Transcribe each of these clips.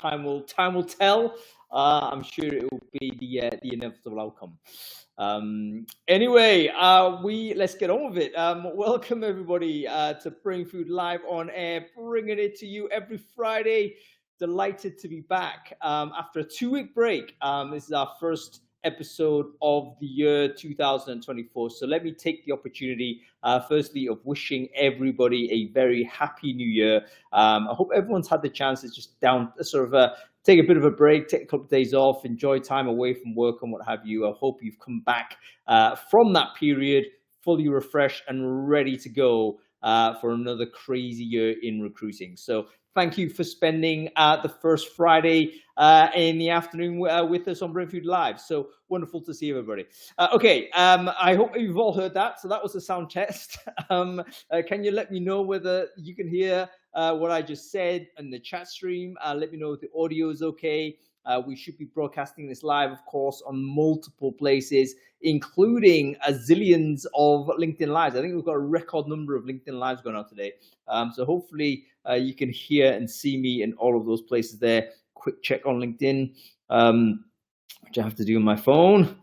time will tell. I'm sure it will be the inevitable outcome. Anyway, let's get on with it. Welcome everybody to Brainfood Live on Air, bringing it to you every Friday. Delighted to be back after a 2-week break. This is our first episode of the year 2024. So let me take the opportunity, firstly, of wishing everybody a very happy new year. I hope everyone's had the chance to just take a bit of a break, take a couple of days off, enjoy time away from work and what have you. I hope you've come back from that period fully refreshed and ready to go for another crazy year in recruiting. So thank you for spending the first Friday in the afternoon with us on Brainfood Live. So wonderful to see everybody. Okay, I hope you've all heard that. So that was a sound test. Can you let me know whether you can hear what I just said in the chat stream? Let me know if the audio is okay. We should be broadcasting this live, of course, on multiple places, including zillions of LinkedIn Lives. I think we've got a record number of LinkedIn Lives going on today. So hopefully you can hear and see me in all of those places there. Quick check on LinkedIn, which I have to do on my phone.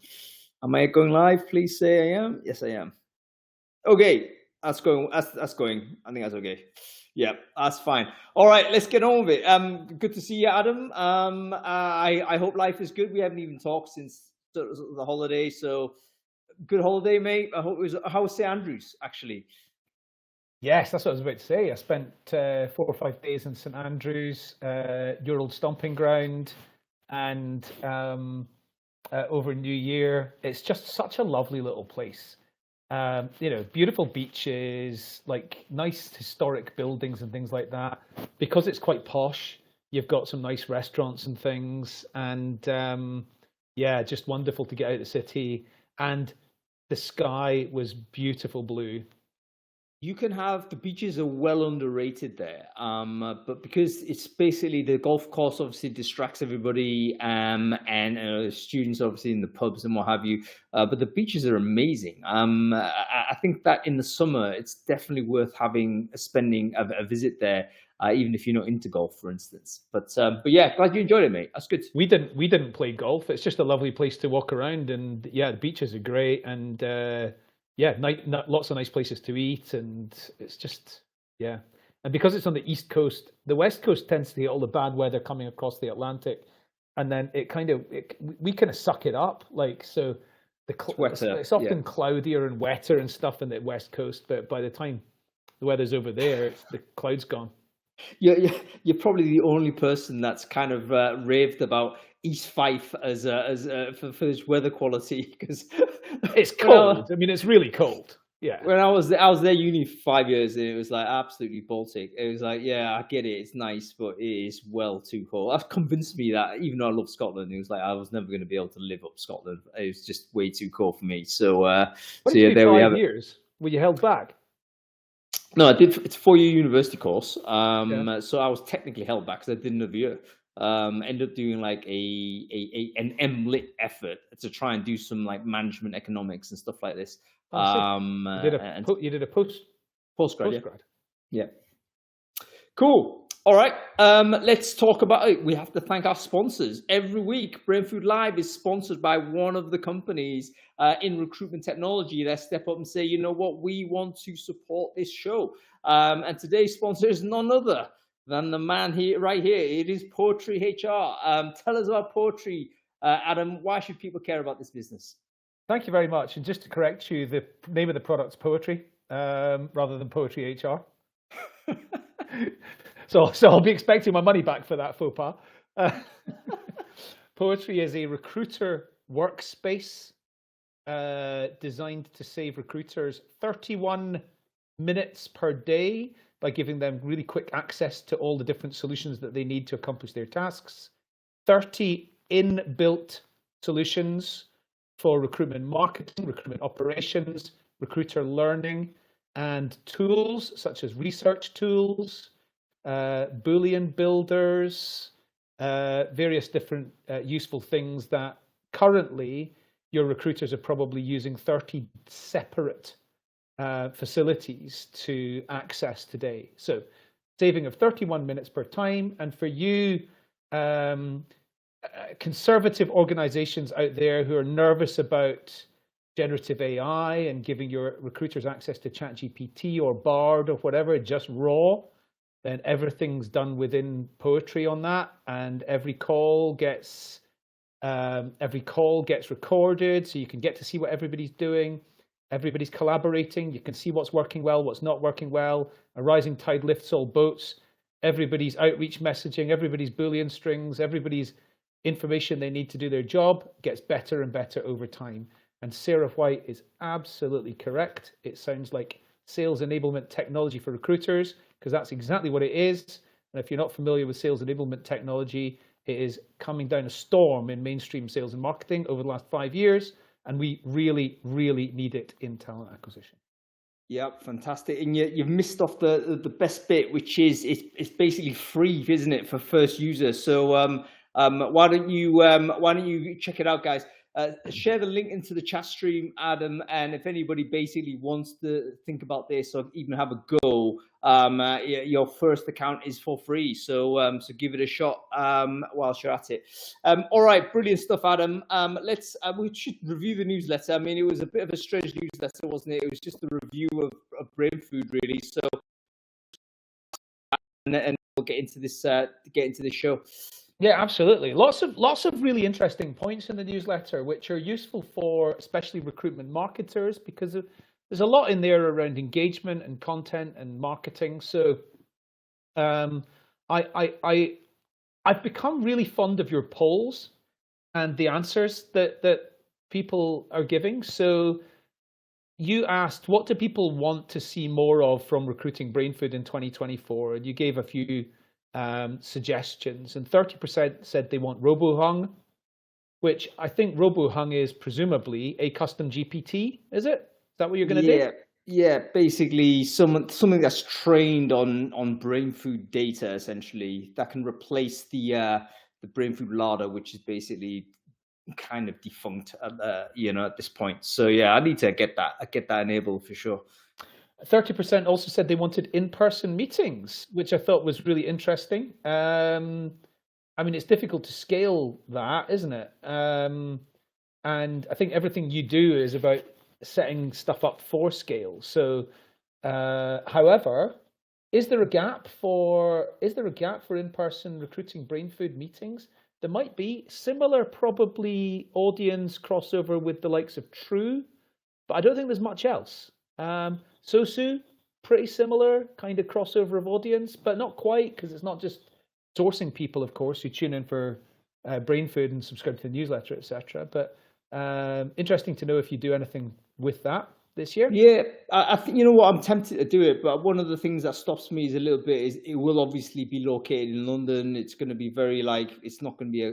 Am I going live? Please say I am. Yes, I am. Okay, that's going. That's going. I think that's okay. Yeah, that's fine. All right, let's get on with it. Good to see you, Adam. I hope life is good. We haven't even talked since the holiday, so good holiday, mate. I hope it was. How was St. Andrews, actually? Yes, that's what I was about to say. I spent 4 or 5 days in St. Andrews, your old stomping ground, and over New Year. It's just such a lovely little place. Beautiful beaches, like nice historic buildings and things like that. Because it's quite posh, you've got some nice restaurants and things, and just wonderful to get out of the city. And the sky was beautiful blue. You can have, the beaches are well underrated there, but because it's basically the golf course obviously distracts everybody, and students obviously in the pubs and what have you, but the beaches are amazing. I think that in the summer it's definitely worth spending a visit there, even if you're not into golf, for instance. But yeah, glad you enjoyed it, mate. That's good. We didn't play golf. It's just a lovely place to walk around, and yeah, the beaches are great, and lots of nice places to eat, and it's just, yeah. And because it's on the East Coast, the West Coast tends to get all the bad weather coming across the Atlantic, and then we kind of suck it up. Like, so it's often cloudier and wetter and stuff in the West Coast, but by the time the weather's over there, the cloud's gone. You're probably the only person that's kind of raved about East Fife as for this weather quality, because it's cold. I mean, it's really cold. Yeah. When I was there uni for 5 years, and it was like absolutely Baltic. It was like, yeah, I get it, it's nice, but it is well too cold. That's convinced me that even though I love Scotland, it was like I was never going to be able to live up Scotland. It was just way too cold for me. So, there we have it. 5 years? Were you held back? No, I did. It's a 4-year university course. So I was technically held back because I did another year. Ended up doing like an MLit effort to try and do some like management economics and stuff like this. You did a postgrad. Yeah. Cool. All right. Let's talk about it. We have to thank our sponsors. Every week, Brainfood Live is sponsored by one of the companies in recruitment technology that step up and say, you know what, we want to support this show. And today's sponsor is none other than the man right here. It is Poetry HR. Tell us about Poetry, Adam. Why should people care about this business? Thank you very much. And just to correct you, the name of the product's Poetry rather than Poetry HR. So I'll be expecting my money back for that faux pas. Poetry is a recruiter workspace designed to save recruiters 31 minutes per day by giving them really quick access to all the different solutions that they need to accomplish their tasks. 30 inbuilt solutions for recruitment marketing, recruitment operations, recruiter learning, and tools such as research tools, Boolean builders, various different useful things that currently your recruiters are probably using 30 separate facilities to access today. So saving of 31 minutes per time. And for you conservative organizations out there who are nervous about generative AI and giving your recruiters access to ChatGPT or Bard or whatever, just raw, then everything's done within Poetry on that, and every call gets recorded, so you can get to see what everybody's doing. Everybody's collaborating. You can see what's working well, what's not working well. A rising tide lifts all boats. Everybody's outreach messaging, everybody's Boolean strings, everybody's information they need to do their job gets better and better over time. And Sarah White is absolutely correct. It sounds like sales enablement technology for recruiters, because that's exactly what it is. And if you're not familiar with sales enablement technology, it is coming down a storm in mainstream sales and marketing over the last 5 years. And we really, really need it in talent acquisition. Yeah, fantastic. And you've missed off the best bit, which is it's basically free, isn't it, for first users? So why don't you check it out, guys? Share the link into the chat stream, Adam, and if anybody basically wants to think about this or even have a go, your first account is for free. So so give it a shot whilst you're at it. All right, brilliant stuff, Adam. We should review the newsletter. I mean, it was a bit of a strange newsletter, wasn't it? It was just a review of Brainfood, really. So and we'll get into this show. Yeah, absolutely. Lots of really interesting points in the newsletter, which are useful for especially recruitment marketers, because there's a lot in there around engagement and content and marketing. So I've become really fond of your polls and the answers that people are giving. So you asked, what do people want to see more of from Recruiting Brainfood in 2024? And you gave a few suggestions, and 30% said they want RoboHung, which I think RoboHung is presumably a custom GPT. Is it? Is that what you're going to do? Yeah, basically something that's trained on Brainfood data, essentially, that can replace the Brainfood larder, which is basically kind of defunct at this point. So yeah, I need to get that enabled for sure. 30% also said they wanted in-person meetings, which I thought was really interesting. I mean, it's difficult to scale that, isn't it? And I think everything you do is about setting stuff up for scale. So, however, is there a gap for in-person Recruiting Brainfood meetings? There might be similar, probably audience crossover with the likes of True, but I don't think there's much else. Sosu, pretty similar kind of crossover of audience, but not quite, because it's not just sourcing people, of course, who tune in for Brainfood and subscribe to the newsletter, etc. But interesting to know if you do anything with that this year. Yeah, I think, you know what, I'm tempted to do it, but one of the things that stops me is a little bit is it will obviously be located in London. It's going to be very it's not going to be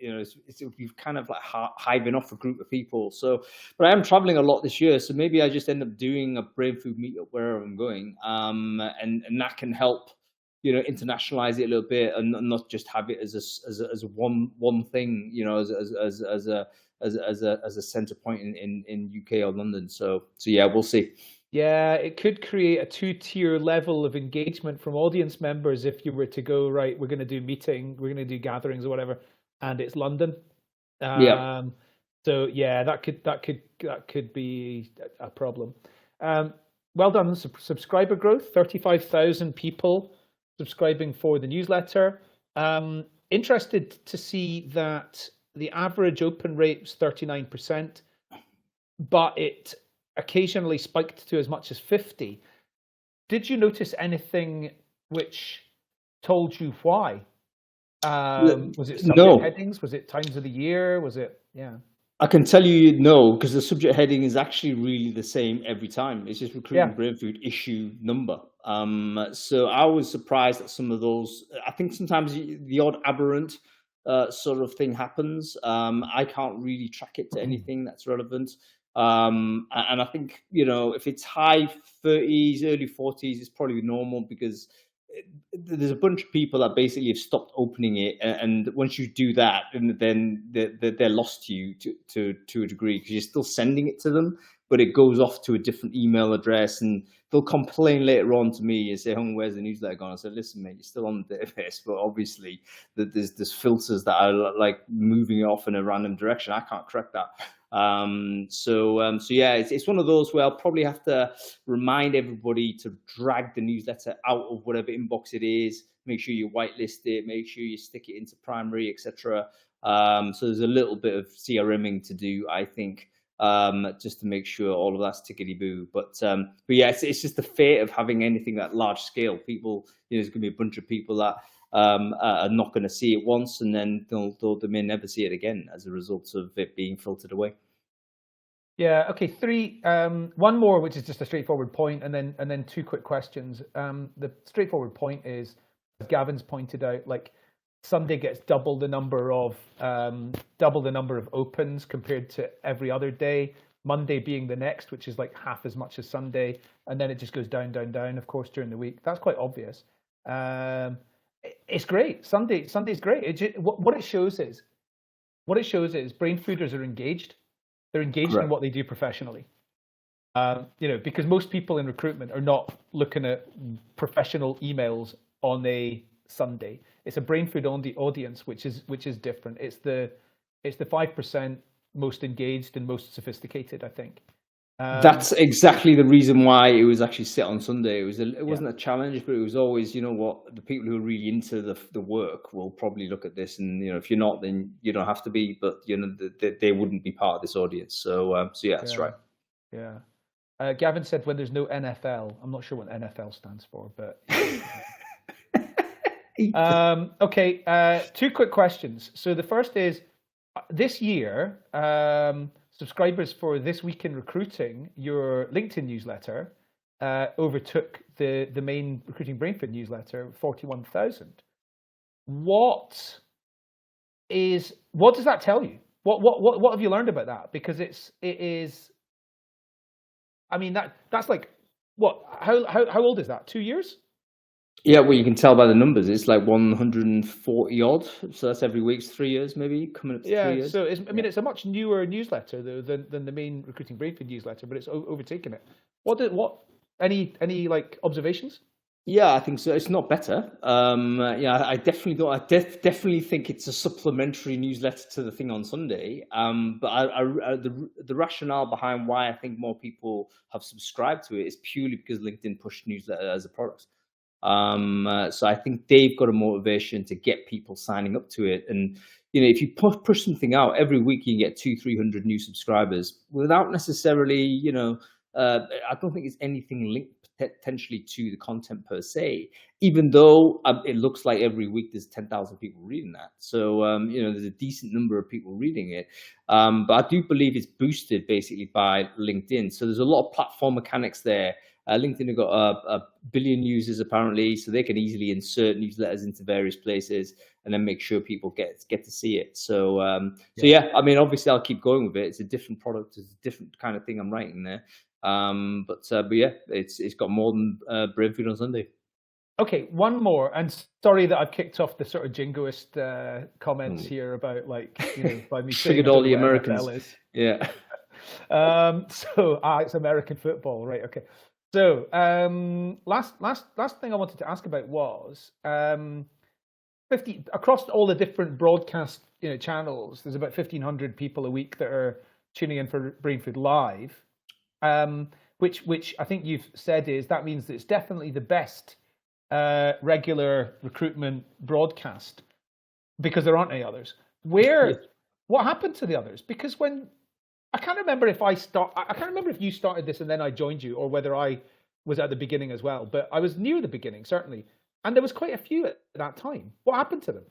it'll be kind of like hiving off a group of people. So, but I am traveling a lot this year, so maybe I just end up doing a Brainfood meetup wherever I'm going, and that can help, internationalize it a little bit and not just have it as a one thing, as a center point in UK or London. So yeah, we'll see. Yeah, it could create a 2-tier level of engagement from audience members if you were to go, right, we're going to do meeting, we're going to do gatherings or whatever, and it's London. Yeah. So yeah, that could be a problem. Well done, subscriber growth, 35,000 people subscribing for the newsletter. Interested to see that the average open rate was 39%, but it occasionally spiked to as much as 50. Did you notice anything which told you why? Was it subject headings? Was it times of the year? Was it, yeah? I can tell you no, because the subject heading is actually really the same every time. It's just Recruiting Brainfood issue number. So I was surprised at some of those. I think sometimes the odd aberrant sort of thing happens. I can't really track it to anything that's relevant. And I think, if it's high 30s, early 40s, it's probably normal, because there's a bunch of people that basically have stopped opening it. And once you do that, then they're lost to you to a degree, because you're still sending it to them. but it goes off to a different email address, and they'll complain later on to me and say, "Oh, where's the newsletter gone?" I said, "Listen, mate, you're still on the database, but obviously there's filters that are like moving off in a random direction. I can't correct that." So yeah, it's one of those where I'll probably have to remind everybody to drag the newsletter out of whatever inbox it is. Make sure you whitelist it. Make sure you stick it into primary, etc. So there's a little bit of CRMing to do, I think, just to make sure all of that's tickety boo. But yeah, it's just the fate of having anything that large scale. People, there's going to be a bunch of people that are not going to see it once, and then they may never see it again as a result of it being filtered away. Yeah. Okay. One more, which is just a straightforward point, and then two quick questions. The straightforward point is, as Gavin's pointed out, like Sunday gets double the number of opens compared to every other day. Monday being the next, which is like half as much as Sunday, and then it just goes down, down, down. Of course, during the week, that's quite obvious. It's great. Sunday's great. What it shows is Brainfooders are engaged. They're engaged in what they do professionally. Because most people in recruitment are not looking at professional emails on a Sunday. It's a Brainfood audience, which is different. It's the 5% most engaged and most sophisticated, I think. That's exactly the reason why it was actually set on Sunday. It wasn't a challenge, but it was always, the people who are really into the work will probably look at this, and if you're not, then you don't have to be. But they wouldn't be part of this audience. So yeah, that's right. Yeah. Gavin said when there's no NFL. I'm not sure what NFL stands for, but. Okay. Two quick questions. So the first is, this year, subscribers for This Week in Recruiting, your LinkedIn newsletter, overtook the main Recruiting Brainfood newsletter, 41,000. What does that tell you? What have you learned about that? Because it is. I mean, that's like what? How old is that? 2 years? Yeah, well, you can tell by the numbers. It's like 140 odd. So that's every week, 3 years, maybe coming up to 3 years. So it's a much newer newsletter though than the main Recruiting Brainfood newsletter, but it's overtaken it. Any like observations? Yeah, I think so. It's not better. I definitely don't. I definitely think it's a supplementary newsletter to the thing on Sunday. But the rationale behind why I think more people have subscribed to it is purely because LinkedIn pushed newsletter as a product. So I think they've got a motivation to get people signing up to it. And, if you push something out every week, you get 200-300 new subscribers without necessarily, I don't think it's anything linked potentially to the content per se, even though it looks like every week there's 10,000 people reading that. So, there's a decent number of people reading it. But I do believe it's boosted basically by LinkedIn. So there's a lot of platform mechanics there. LinkedIn have got a billion users apparently, so they can easily insert newsletters into various places and then make sure people get to see it. So yeah, I mean, obviously I'll keep going with it. It's a different product, it's a different kind of thing I'm writing there. But yeah, it's got more than Brainfood on Sunday. Okay, one more, and sorry that I've kicked off the sort of jingoist comments here about by me triggered all the Americans. Yeah. So it's American football, right? Okay. So last thing I wanted to ask about was 50 across all the different broadcast channels. There's about 1,500 people a week that are tuning in for Brainfood Live, which I think you've said that means that it's definitely the best regular recruitment broadcast because there aren't any others. What happened to the others? Because I can't remember if I can't remember if you started this and then I joined you, or whether I was at the beginning as well. But I was near the beginning, certainly, and there was quite a few at that time. What happened to them?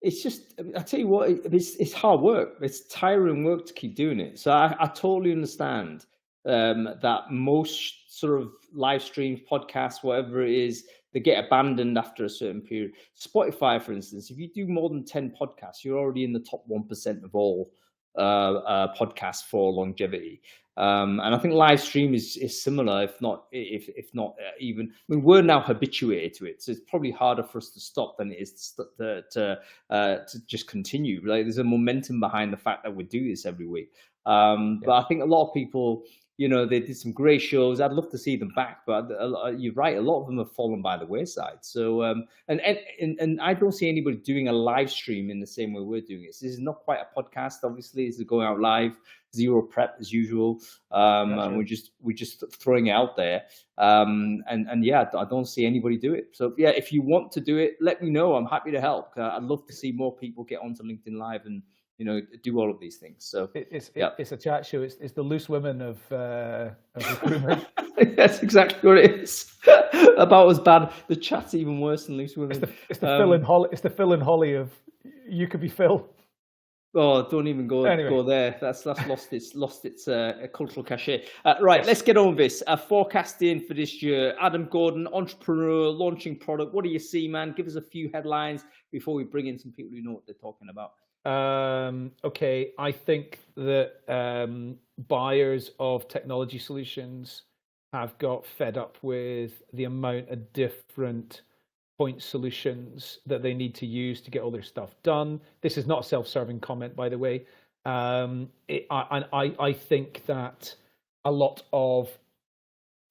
It's just, I tell you what, it's hard work. It's tiring work to keep doing it. So I totally understand that most sort of live streams, podcasts, whatever it is, they get abandoned after a certain period. Spotify, for instance, if you do more than 10 podcasts, you're already in the top 1% of all podcasts for longevity. And I think live stream is similar, if not even. I mean, we're now habituated to it, so it's probably harder for us to stop than it is to just continue. Like, there's a momentum behind the fact that we do this every week. But I think a lot of people, You know, they did some great shows. I'd love to see them back, but you're right. A lot of them have fallen by the wayside. So, and I don't see anybody doing a live stream in the same way we're doing it. So this is not quite a podcast. Obviously, this is going out live, zero prep as usual. And we're just throwing it out there. And yeah, I don't see anybody do it. So yeah, if you want to do it, let me know. I'm happy to help. I'd love to see more people get onto LinkedIn Live and, you know, do all of these things. So it's a chat show. It's the loose women of recruitment. That's exactly what it is. About as bad. The chat's even worse than loose women. It's the Phil and Holly. It's the Phil and Holly of you could be Phil. Oh, don't even go there. That's lost its cultural cachet. Right, yes. Let's get on with this. Forecasting for this year. Adam Gordon, entrepreneur, launching product. What do you see, man? Give us a few headlines before we bring in some people who know what they're talking about. Okay, I think that buyers of technology solutions have got fed up with the amount of different point solutions that they need to use to get all their stuff done. This is not a self-serving comment, by the way. I think that a lot of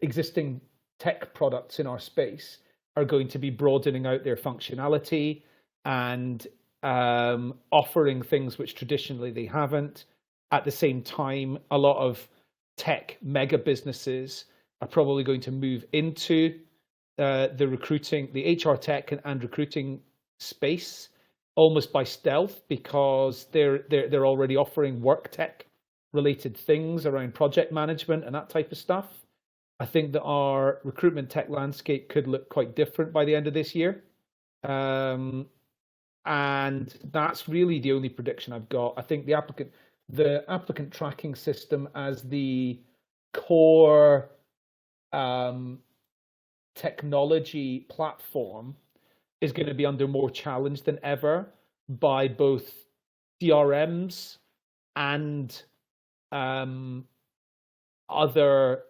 existing tech products in our space are going to be broadening out their functionality and offering things which traditionally they haven't. At the same time, a lot of tech mega businesses are probably going to move into the recruiting, the HR tech and recruiting space almost by stealth, because they're already offering work tech related things around project management and that type of stuff. I think that our recruitment tech landscape could look quite different by the end of this year. And that's really the only prediction I've got. I think the applicant tracking system as the core technology platform is going to be under more challenge than ever by both CRMs and other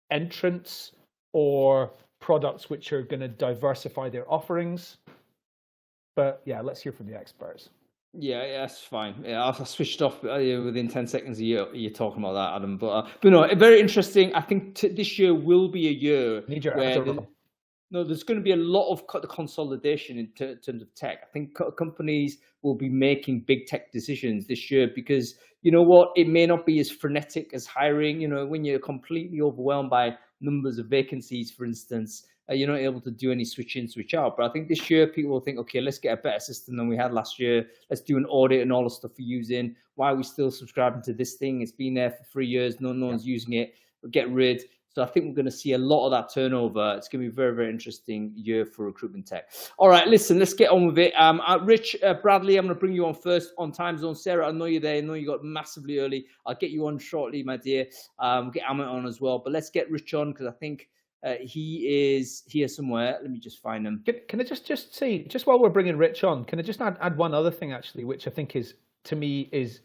entrants or products which are going to diversify their offerings. But yeah, let's hear from the experts. Yeah, that's fine. Yeah, I switched off within 10 seconds of you're talking about that, Adam. But no, very interesting. I think this year will be a year where there's going to be a lot of consolidation in terms of tech. I think companies will be making big tech decisions this year because, you know what, it may not be as frenetic as hiring. You know, when you're completely overwhelmed by numbers of vacancies, for instance, you're not able to do any switch in, switch out. But I think this year people will think, okay, let's get a better system than we had last year. Let's do an audit and all the stuff we're using. Why are we still subscribing to this thing? It's been there for 3 years. No one's using it. We'll get rid. So I think we're going to see a lot of that turnover. It's going to be a very, very interesting year for recruitment tech. All right, listen, let's get on with it. Rich Bradley, I'm going to bring you on first on time zone. Sarah, I know you're there. I know you got massively early. I'll get you on shortly, my dear. We'll get Amit on as well. But let's get Rich on because I think he is here somewhere. Let me just find him. Can I just say, just while we're bringing Rich on, can I just add one other thing actually, which I think is, to me, is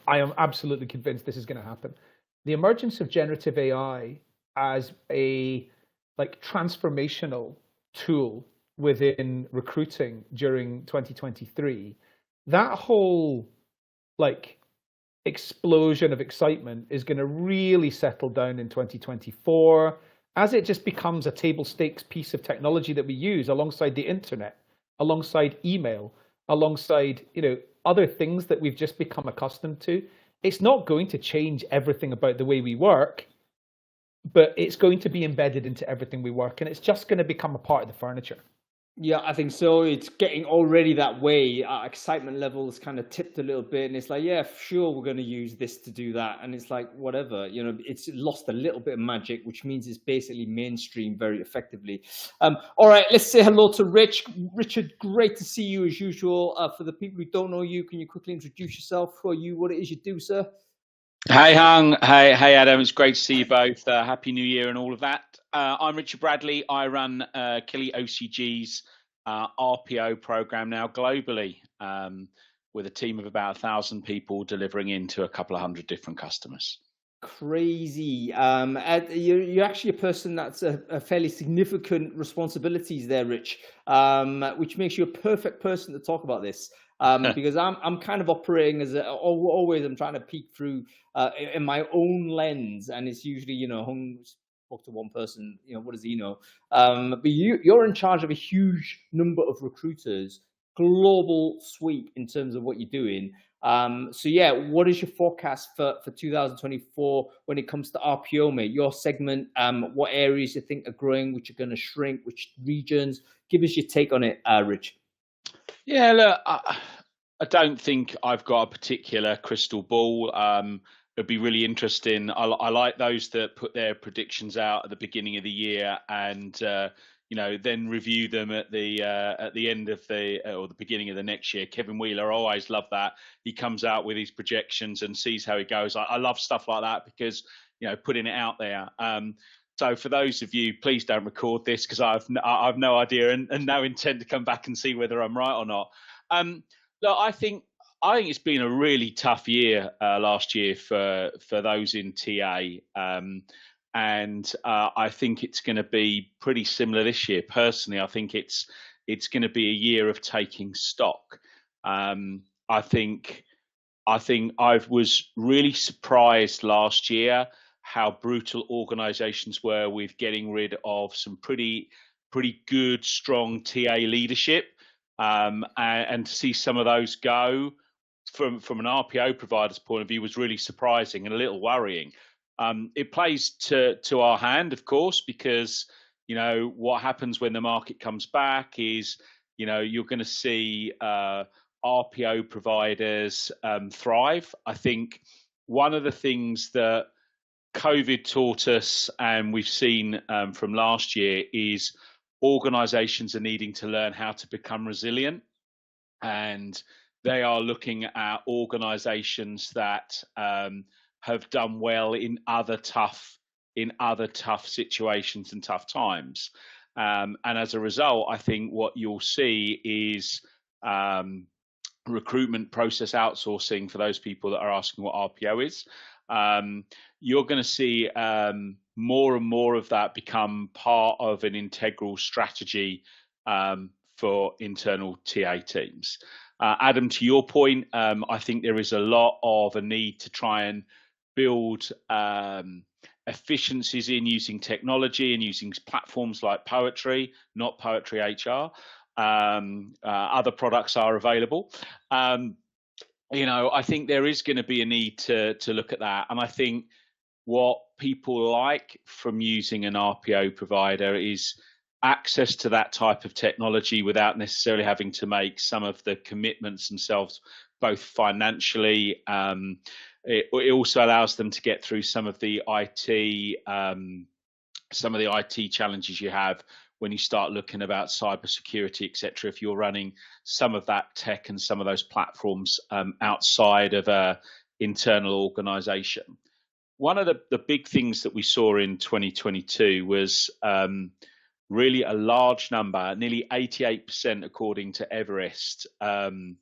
I am absolutely convinced this is going to happen. The emergence of generative AI as a transformational tool within recruiting during 2023, that whole explosion of excitement is going to really settle down in 2024 as it just becomes a table stakes piece of technology that we use alongside the internet, alongside email, alongside other things that we've just become accustomed to. It's not going to change everything about the way we work, but it's going to be embedded into everything we work, and it's just going to become a part of the furniture. Yeah, I think so. It's getting already that way. Excitement levels kind of tipped a little bit, and it's like, yeah, sure, we're going to use this to do that, and it's like whatever. It's lost a little bit of magic, which means it's basically mainstream very effectively. All right, let's say hello to Rich. Richard, great to see you as usual. For the people who don't know you, can you quickly introduce yourself? Who are you? What it is you do, sir? Hey, Hung. Hey, Adam. It's great to see you both. Happy New Year and all of that. I'm Richard Bradley. I run Killy OCG's RPO program now globally with a team of about 1,000 people delivering into a couple of hundred different customers. Crazy. You're actually a person that's a fairly significant responsibilities there, Rich, which makes you a perfect person to talk about this. Because I'm kind of operating as always. I'm trying to peek through in my own lens, and it's usually spoke to one person. What does he know? But you're in charge of a huge number of recruiters, global sweep in terms of what you're doing. So yeah, what is your forecast for 2024 when it comes to RPO, mate? Your segment, what areas you think are growing, which are going to shrink, which regions? Give us your take on it, Rich. Yeah, look, I don't think I've got a particular crystal ball. It'd be really interesting. I like those that put their predictions out at the beginning of the year and then review them at the end of or the beginning of the next year. Kevin Wheeler, I always love that. He comes out with his projections and sees how he goes. I love stuff like that because putting it out there. So for those of you, please don't record this because I've no idea and no intent to come back and see whether I'm right or not. Look, I think it's been a really tough year last year for those in TA, and I think it's going to be pretty similar this year. Personally, I think it's going to be a year of taking stock. I think I was really surprised last year how brutal organisations were with getting rid of some pretty good, strong TA leadership. And to see some of those go from an RPO provider's point of view was really surprising and a little worrying. It plays to our hand, of course, because what happens when the market comes back is you're going to see RPO providers thrive. I think one of the things that COVID taught us, and we've seen from last year, is organizations are needing to learn how to become resilient, and they are looking at organizations that have done well in other tough situations and tough times. And as a result, I think what you'll see is recruitment process outsourcing for those people that are asking what RPO is. You're going to see more and more of that become part of an integral strategy for internal TA teams. Adam, to your point, I think there is a lot of a need to try and build efficiencies in using technology and using platforms like Poetry, not Poetry HR. Other products are available. I think there is going to be a need to look at that. And I think what people like from using an RPO provider is access to that type of technology without necessarily having to make some of the commitments themselves, both financially. It also allows them to get through some of the IT challenges you have when you start looking about cybersecurity, etc. If you're running some of that tech and some of those platforms outside of an internal organization. One of the big things that we saw in 2022 was really a large number, nearly 88%, according to Everest, were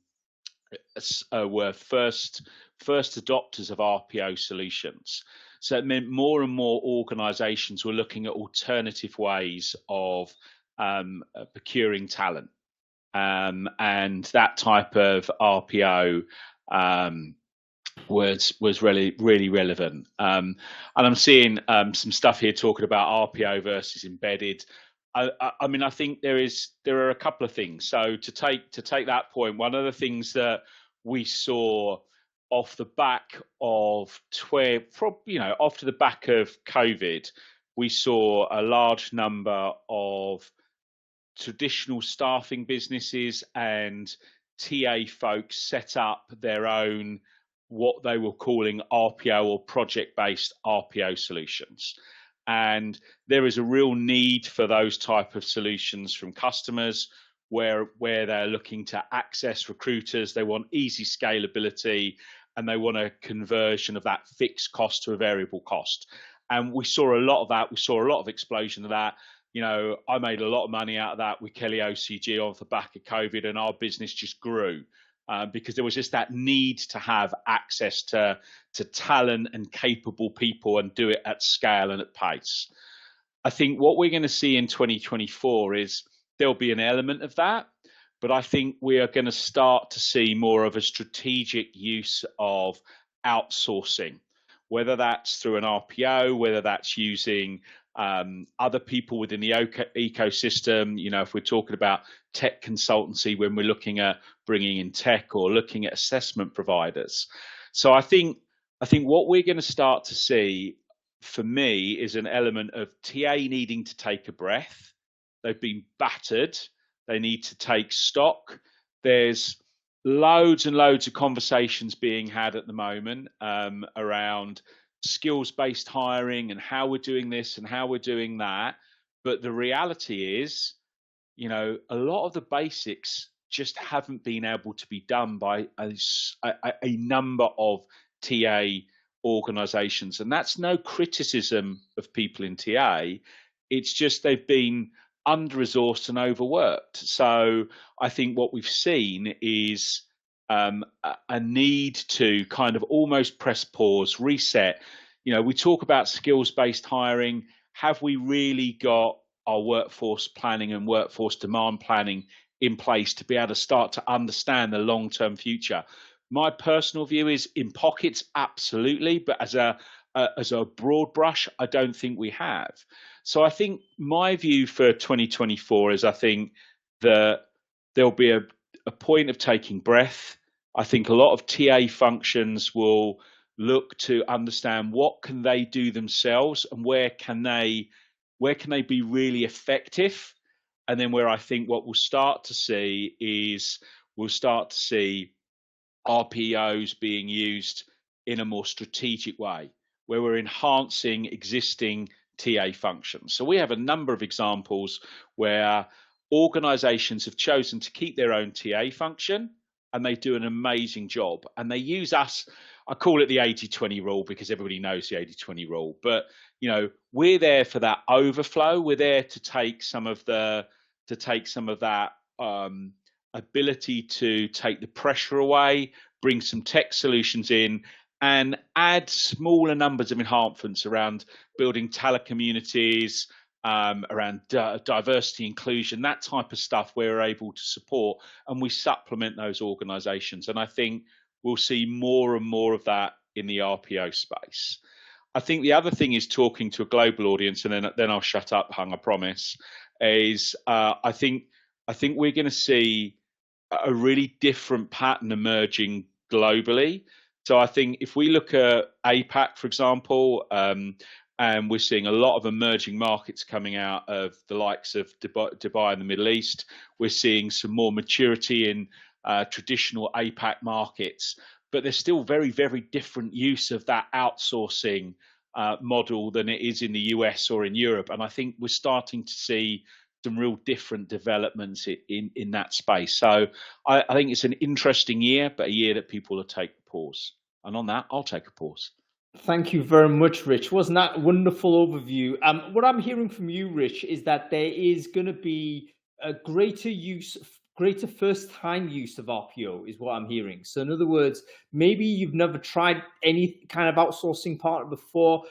first adopters of RPO solutions. So it meant more and more organizations were looking at alternative ways of procuring talent. And that type of RPO was really, really relevant. And I'm seeing some stuff here talking about RPO versus embedded. I mean, I think there are a couple of things. So to take that point, one of the things that we saw off the back of after the back of COVID, we saw a large number of traditional staffing businesses and TA folks set up their own, what they were calling RPO or project-based RPO solutions. And there is a real need for those type of solutions from customers where they're looking to access recruiters. They want easy scalability and they want a conversion of that fixed cost to a variable cost. And we saw a lot of that. We saw a lot of explosion of that. I made a lot of money out of that with Kelly OCG off the back of COVID, and our business just grew. because there was just that need to have access to talent and capable people and do it at scale and at pace. I think what we're going to see in 2024 is there'll be an element of that, but I think we are going to start to see more of a strategic use of outsourcing, whether that's through an RPO, whether that's using other people within the ecosystem. You know, if we're talking about tech consultancy, when we're looking at bringing in tech or looking at assessment providers. So I think what we're going to start to see, for me, is an element of TA needing to take a breath. They've been battered. They need to take stock. There's loads and loads of conversations being had at the moment around skills-based hiring and how we're doing this and how we're doing that. But the reality is, you know, a lot of the basics just haven't been able to be done by a number of TA organizations. And that's no criticism of people in TA. It's just they've been under-resourced and overworked. So I think what we've seen is a need to kind of almost press pause, reset. You know, we talk about skills-based hiring. Have we really got our workforce planning and workforce demand planning in place to be able to start to understand the long-term future? My personal view is, in pockets, absolutely, but as a broad brush, I don't think we have. So I think my view for 2024 is, I think that there'll be a point of taking breath. I think a lot of TA functions will look to understand what can they do themselves and where can they be really effective. And then where I think what we'll start to see is RPOs being used in a more strategic way, where we're enhancing existing TA functions. So we have a number of examples where organizations have chosen to keep their own TA function, and they do an amazing job. And they use us. I call it the 80-20 rule because everybody knows the 80-20 rule. But, you know, we're there for that overflow. We're there to take some of that ability to take the pressure away, bring some tech solutions in, and add smaller numbers of enhancements around building talent communities, around diversity, inclusion, that type of stuff we're able to support, and we supplement those organizations. And I think we'll see more and more of that in the RPO space. I think the other thing is talking to a global audience, and then I'll shut up, Hung, I promise, is I think we're going to see a really different pattern emerging globally. So I think if we look at APAC, for example, and we're seeing a lot of emerging markets coming out of the likes of Dubai and the Middle East, we're seeing some more maturity in traditional APAC markets, but there's still very, very different use of that outsourcing model than it is in the US or in Europe. And I think we're starting to see some real different developments in that space. So I think it's an interesting year, but a year that people will take a pause. And on that, I'll take a pause. Thank you very much, Rich. Wasn't that a wonderful overview? What I'm hearing from you, Rich, is that there is going to be a greater first-time use of RPO, is what I'm hearing. So in other words, maybe you've never tried any kind of outsourcing partner before.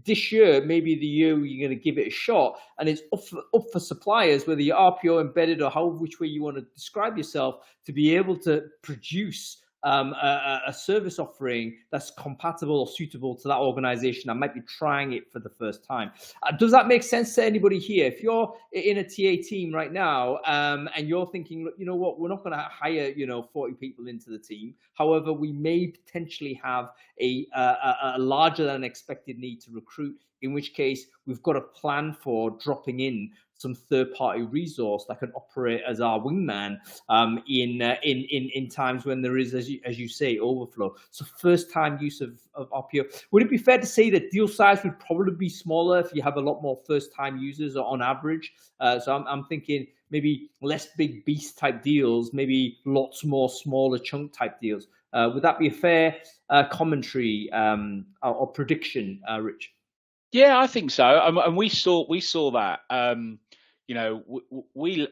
This year, maybe the year you're going to give it a shot, and it's up for suppliers, whether you're RPO embedded or which way you want to describe yourself, to be able to produce a service offering that's compatible or suitable to that organization that might be trying it for the first time. Does that make sense to anybody here? If you're in a TA team right now and you're thinking, you know what, we're not going to hire 40 people into the team. However, we may potentially have a larger than expected need to recruit, in which case we've got a plan for dropping in some third-party resource that can operate as our wingman in times when there is, as you say, overflow. So first-time use of RPO. Would it be fair to say that deal size would probably be smaller if you have a lot more first-time users on average? So I'm thinking maybe less big beast type deals, maybe lots more smaller chunk type deals. Would that be a fair commentary or prediction, Rich? Yeah, I think so. And we saw that. any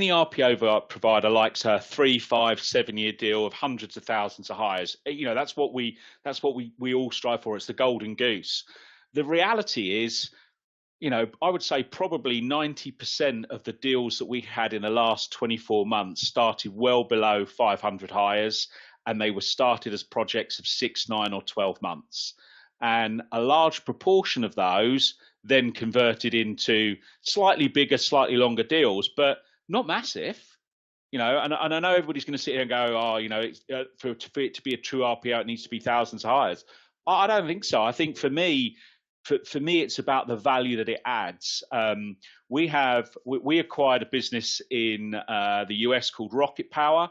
RPO provider likes a 3, 5, 7-year deal of hundreds of thousands of hires. That's what we all strive for. It's the golden goose. The reality is, I would say probably 90% of the deals that we had in the last 24 months started well below 500 hires, and they were started as projects of 6, 9, or 12 months. And a large proportion of those then converted into slightly bigger, slightly longer deals, but not massive. And I know everybody's going to sit here and go, for it to be a true RPO, it needs to be thousands of hires. I don't think so. I think for me, it's about the value that it adds. We acquired a business in the US called Rocket Power.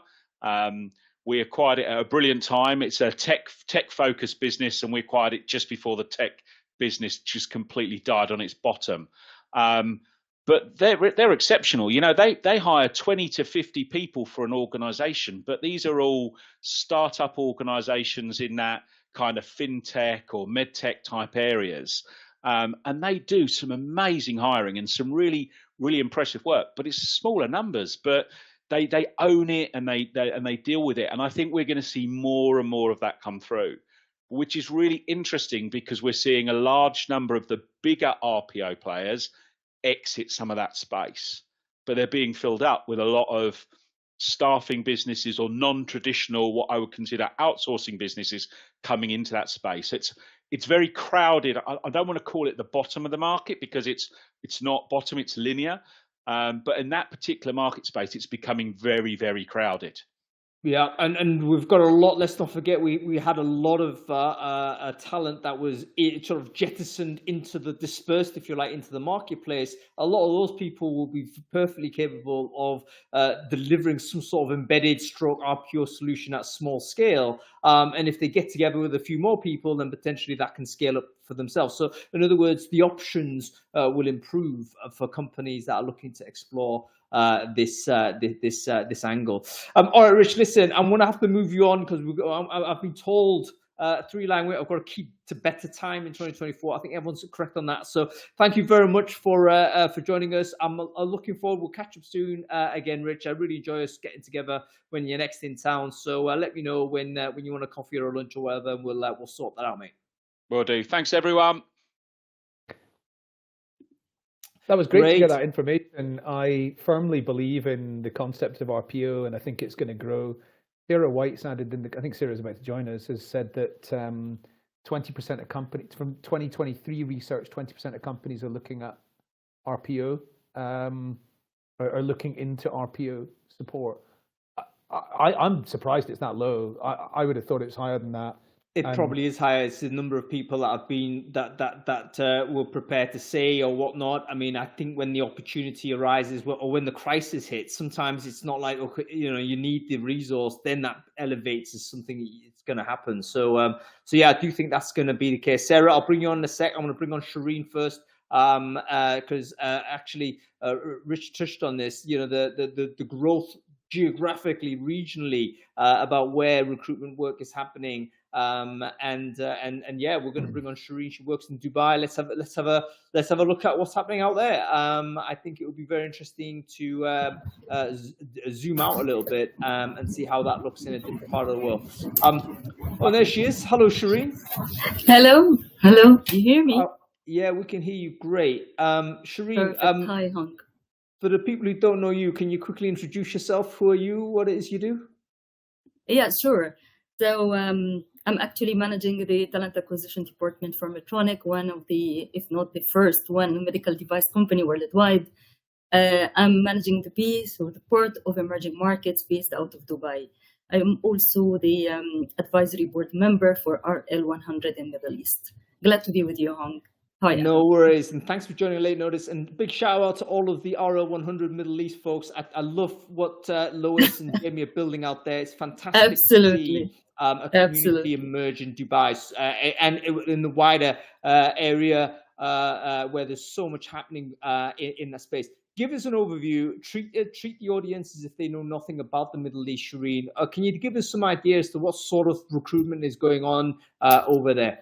We acquired it at a brilliant time. It's a tech focused business, and we acquired it just before the tech business just completely died on its bottom. But they're exceptional. They hire 20 to 50 people for an organization, but these are all startup organizations in that kind of fintech or medtech type areas. And they do some amazing hiring and some really, really impressive work, but it's smaller numbers, but they own it and they deal with it. And I think we're going to see more and more of that come through, which is really interesting because we're seeing a large number of the bigger RPO players exit some of that space, but they're being filled up with a lot of staffing businesses or non-traditional, what I would consider outsourcing businesses coming into that space. It's very crowded. I don't want to call it the bottom of the market because it's not bottom, it's linear. But in that particular market space, it's becoming very, very crowded. Yeah, and we've got a lot. Let's not forget, we had a lot of talent that was sort of jettisoned into the dispersed, if you like, into the marketplace. A lot of those people will be perfectly capable of delivering some sort of embedded stroke RPO solution at small scale. And if they get together with a few more people, then potentially that can scale up for themselves. So in other words, the options will improve for companies that are looking to explore this angle. All right, Rich, listen, I'm going to have to move you on because I've been told 3-line wait. I've got to keep to better time in 2024. I think everyone's correct on that. So thank you very much for joining us. I'm looking forward. We'll catch up soon again, Rich. I really enjoy us getting together when you're next in town. So let me know when you want a coffee or a lunch or whatever, and we'll sort that out, mate. Will do. Thanks, everyone. That was great to get that information. I firmly believe in the concept of RPO, and I think it's going to grow. Sarah White's added I think Sarah's about to join us, has said that 20% of companies, from 2023 research, 20% of companies are looking at RPO, are looking into RPO support. I'm surprised it's that low. I would have thought it was higher than that. It probably is higher. It's the number of people that have been that were prepared to say or whatnot. I mean, I think when the opportunity arises or when the crisis hits, sometimes it's not like, okay, you need the resource, then that elevates as something it's going to happen. So yeah, I do think that's going to be the case. Sarah, I'll bring you on in a sec. I'm going to bring on Shereen first because actually Rich touched on this. The growth geographically, regionally, about where recruitment work is happening. And yeah, we're going to bring on Shereen. She works in Dubai. Let's have a look at what's happening out there. I think it would be very interesting to zoom out a little bit and see how that looks in a different part of the world. Oh, there she is. Hello, Shereen. Hello. Do you hear me? Yeah, we can hear you. Great. Shereen. Hi, Hong. For the people who don't know you, can you quickly introduce yourself? Who are you? What it is you do? Yeah, sure. So I'm actually managing the talent acquisition department for Medtronic, one of the, if not the first one, medical device company worldwide. I'm managing the piece or the port of emerging markets based out of Dubai. I'm also the advisory board member for RL100 in Middle East. Glad to be with you, Hong. Hi. No worries, and thanks for joining late notice. And big shout out to all of the RL100 Middle East folks. I love what Lois and Jamie are building out there. It's fantastic. Absolutely. To see a community emerge in Dubai and in the wider area where there's so much happening in that space. Give us an overview. Treat the audience as if they know nothing about the Middle East, Shereen. Can you give us some ideas to what sort of recruitment is going on over there?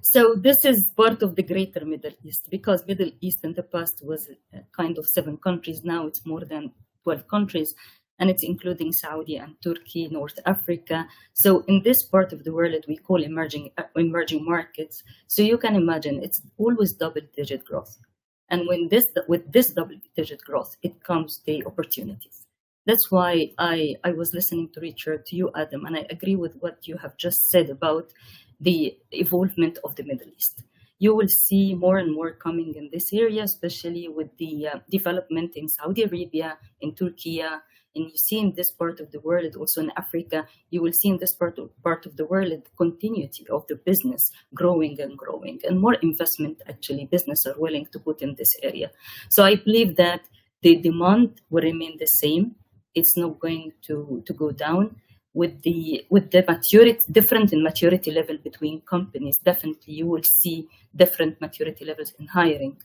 So this is part of the greater Middle East, because Middle East in the past was kind of 7 countries. Now it's more than 12 countries, and it's including Saudi and Turkey, North Africa. So in this part of the world, we call emerging markets. So you can imagine it's always double-digit growth. And with this double-digit growth, it comes the opportunities. That's why I was listening to Richard, to you, Adam, and I agree with what you have just said about the evolvement of the Middle East. You will see more and more coming in this area, especially with the development in Saudi Arabia, in Turkey, and you see in this part of the world, also in Africa, you will see in this part of the world, the continuity of the business growing and growing, and more investment actually business are willing to put in this area. So I believe that the demand will remain the same. It's not going to go down. With the maturity, different in maturity level between companies, definitely you will see different maturity levels in hiring,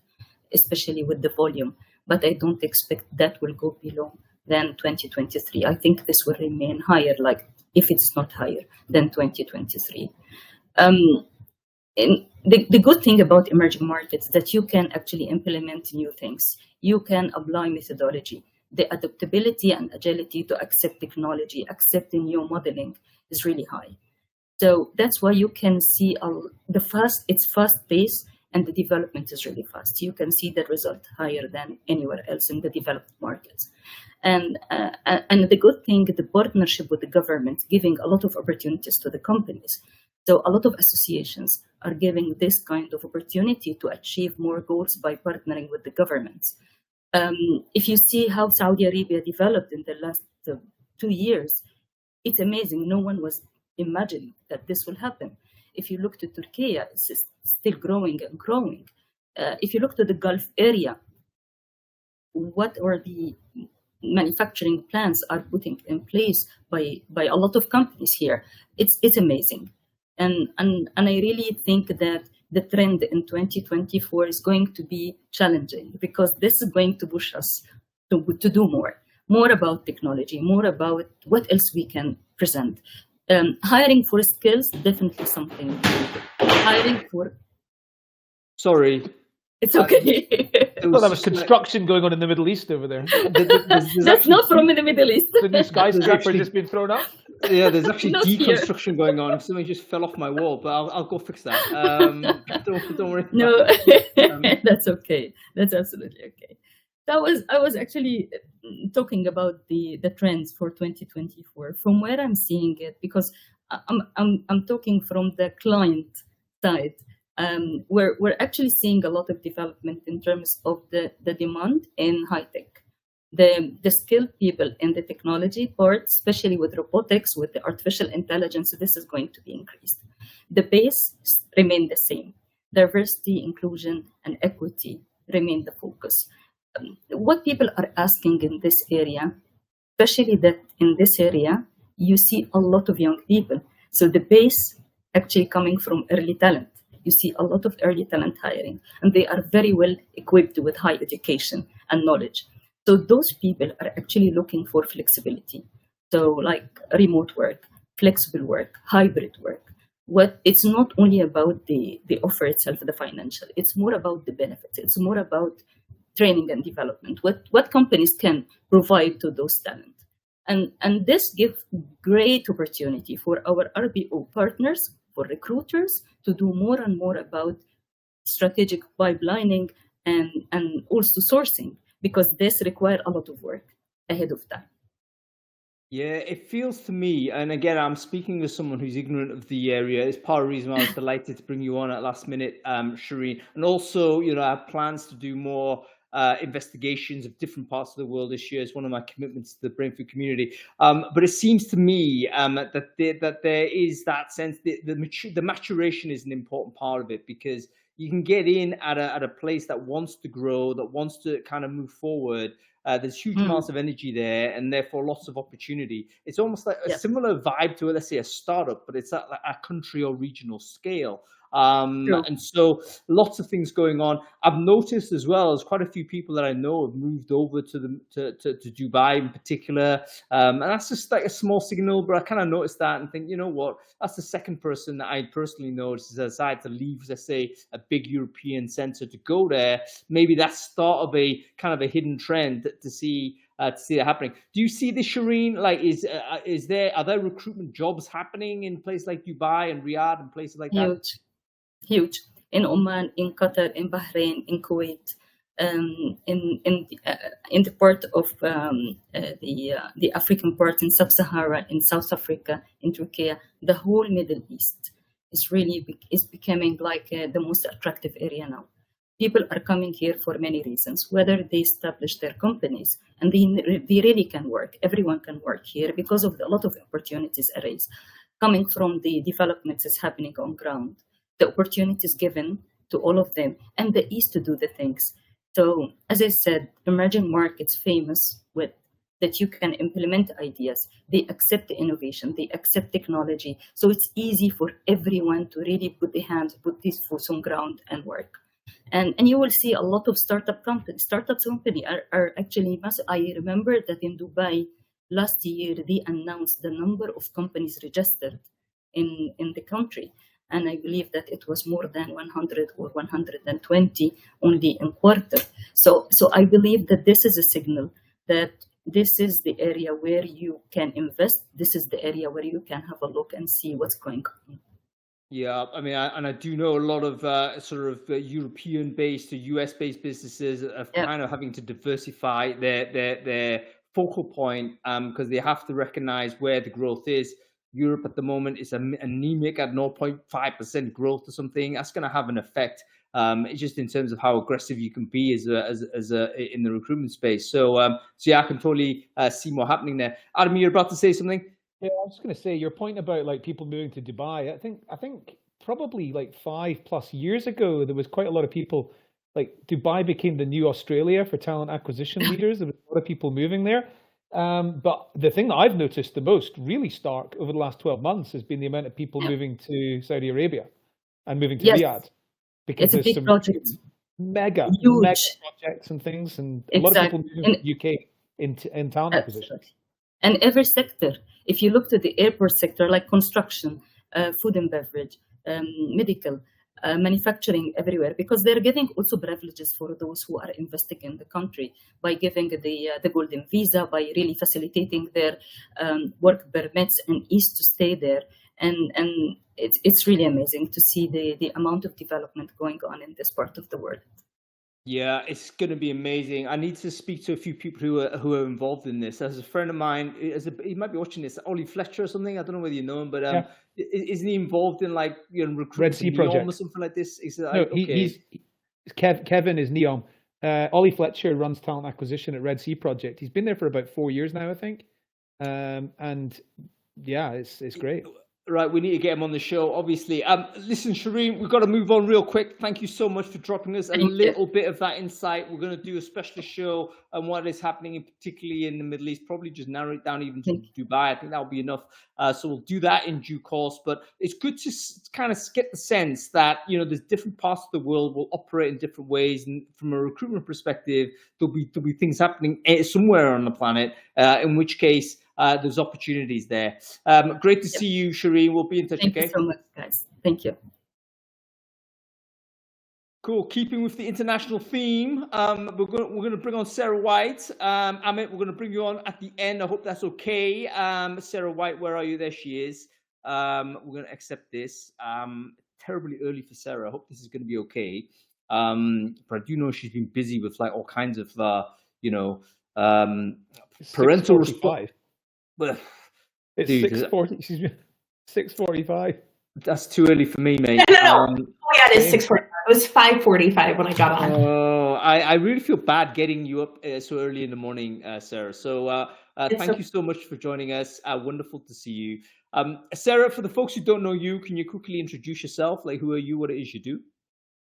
especially with the volume. But I don't expect that will go below than 2023. I think this will remain higher, like if it's not higher than 2023. And the good thing about emerging markets is that you can actually implement new things. You can apply methodology. The adaptability and agility to accept technology, accept the new modeling is really high. So that's why you can see it's fast pace, and the development is really fast. You can see the result higher than anywhere else in the developed markets. And the good thing, the partnership with the government, giving a lot of opportunities to the companies. So a lot of associations are giving this kind of opportunity to achieve more goals by partnering with the governments. If you see how Saudi Arabia developed in the last 2 years, it's amazing. No one was imagining that this will happen. If you look to Turkey, it's still growing and growing. If you look to the Gulf area, what are the manufacturing plants are putting in place by a lot of companies here? It's amazing. And I really think that the trend in 2024 is going to be challenging, because this is going to push us to do more about technology, more about what else we can present. Hiring for skills, definitely something. Hiring for... Sorry. It's okay. Well, there was construction going on in the Middle East over there. That's not from the Middle East. The new skyscraper just been thrown up. Yeah, there's actually deconstruction going on. Something just fell off my wall, but I'll go fix that. Don't worry. No, that's okay. That's absolutely okay. I was actually talking about the trends for 2024 from where I'm seeing it, because I'm talking from the client side. We're actually seeing a lot of development in terms of the demand in high tech. The skilled people in the technology part, especially with robotics, with the artificial intelligence, this is going to be increased. The base remain the same. Diversity, inclusion, and equity remain the focus. What people are asking in this area, especially that in this area, you see a lot of young people. So the base actually coming from early talent. You see a lot of early talent hiring, and they are very well equipped with high education and knowledge. So those people are actually looking for flexibility. So like remote work, flexible work, hybrid work. It's not only about the offer itself, the financial, it's more about the benefits. It's more about training and development, what companies can provide to those talent. And this gives great opportunity for our RPO partners, for recruiters, to do more and more about strategic pipelining and also sourcing, because this requires a lot of work ahead of time. Yeah, it feels to me, and again, I'm speaking as someone who's ignorant of the area. It's part of the reason why I was delighted to bring you on at last minute, Shereen. And also, I have plans to do more investigations of different parts of the world this year. It's one of my commitments to the Brainfood community. But it seems to me that there is that sense that the maturation is an important part of it, because you can get in at a place that wants to grow, that wants to kind of move forward. There's huge amounts of energy there, and therefore lots of opportunity. It's almost like a similar vibe to, let's say, a startup, but it's at a country or regional scale. True. And so lots of things going on. I've noticed as well, there's quite a few people that I know have moved over to Dubai in particular. And that's just like a small signal, but I kind of noticed that and think, you know what, that's the second person that I personally noticed has decided to leave, let's say, a big European center to go there. Maybe that's start of a kind of a hidden trend to see that happening. Do you see this, Shereen? Like, are there recruitment jobs happening in places like Dubai and Riyadh and places like that? Huge. In Oman, in Qatar, in Bahrain, in Kuwait, in the part of the African part, in Sub-Sahara, in South Africa, in Turkey, the whole Middle East is becoming like the most attractive area now. People are coming here for many reasons, whether they establish their companies and they really can work. Everyone can work here because of a lot of opportunities arise coming from the developments that's happening on ground, the opportunities given to all of them, and the ease to do the things. So, as I said, emerging markets famous with that you can implement ideas. They accept the innovation, they accept technology. So it's easy for everyone to really put these foot on ground and work. And you will see a lot of startup companies. Startups company are actually massive. I remember that in Dubai last year, they announced the number of companies registered in the country. And I believe that it was more than 100 or 120 only in quarter. So I believe that this is a signal that this is the area where you can invest. This is the area where you can have a look and see what's going on. Yeah, I mean, I do know a lot of European-based or US-based businesses are kind of having to diversify their focal point because they have to recognize where the growth is. Europe at the moment is anemic at 0.5% growth or something. That's going to have an effect. It's just in terms of how aggressive you can be as in the recruitment space. So yeah, I can totally see more happening there. Adam, you're about to say something? Yeah, I was just going to say your point about like people moving to Dubai. I think probably like 5+ years ago there was quite a lot of people. Like Dubai became the new Australia for talent acquisition leaders. There was a lot of people moving there. But the thing that I've noticed the most, really stark over the last 12 months, has been the amount of people moving to Saudi Arabia and moving to Riyadh, because there's some mega projects and things, and a lot of people moving to the UK in talent acquisition. And every sector, if you look to the airport sector, like construction, food and beverage, medical, manufacturing, everywhere, because they're giving also privileges for those who are investing in the country by giving the golden visa, by really facilitating their work permits and ease to stay there. And it's really amazing to see the amount of development going on in this part of the world. Yeah, it's going to be amazing. I need to speak to a few people who are involved in this. There's a friend of mine, he might be watching this, Ollie Fletcher or something. I don't know whether you know him, but isn't he involved in like recruitment Red Sea project or something like this? Kevin is NEOM. Ollie Fletcher runs talent acquisition at Red Sea Project. He's been there for about 4 years now, I think. And yeah, it's great. Right, we need to get him on the show, obviously. Listen, Shereen, we've got to move on real quick. Thank you so much for dropping us a little bit of that insight. We're going to do a special show on what is happening, particularly in the Middle East. Probably just narrow it down even to Dubai. I think that'll be enough. So we'll do that in due course. But it's good to kind of get the sense that there's different parts of the world will operate in different ways, and from a recruitment perspective, there'll be things happening somewhere on the planet. In which case, there's opportunities there. Great to see you, Shereen. We'll be in touch. Thank you so much, guys. Thank you. Cool. Keeping with the international theme, we're going to bring on Sarah White. Amit, we're going to bring you on at the end. I hope that's okay. Sarah White, where are you? There she is. We're going to accept this. Terribly early for Sarah. I hope this is going to be okay. But I do know she's been busy with like all kinds of parental response. It's 6:40. Excuse me, 6:45. That's too early for me, mate. No. It is 6:45. It was 5:45 when I got on. Oh, I really feel bad getting you up so early in the morning, Sarah. So thank you so much for joining us. Wonderful to see you. Sarah, for the folks who don't know you, can you quickly introduce yourself? Like, who are you? What it is you do?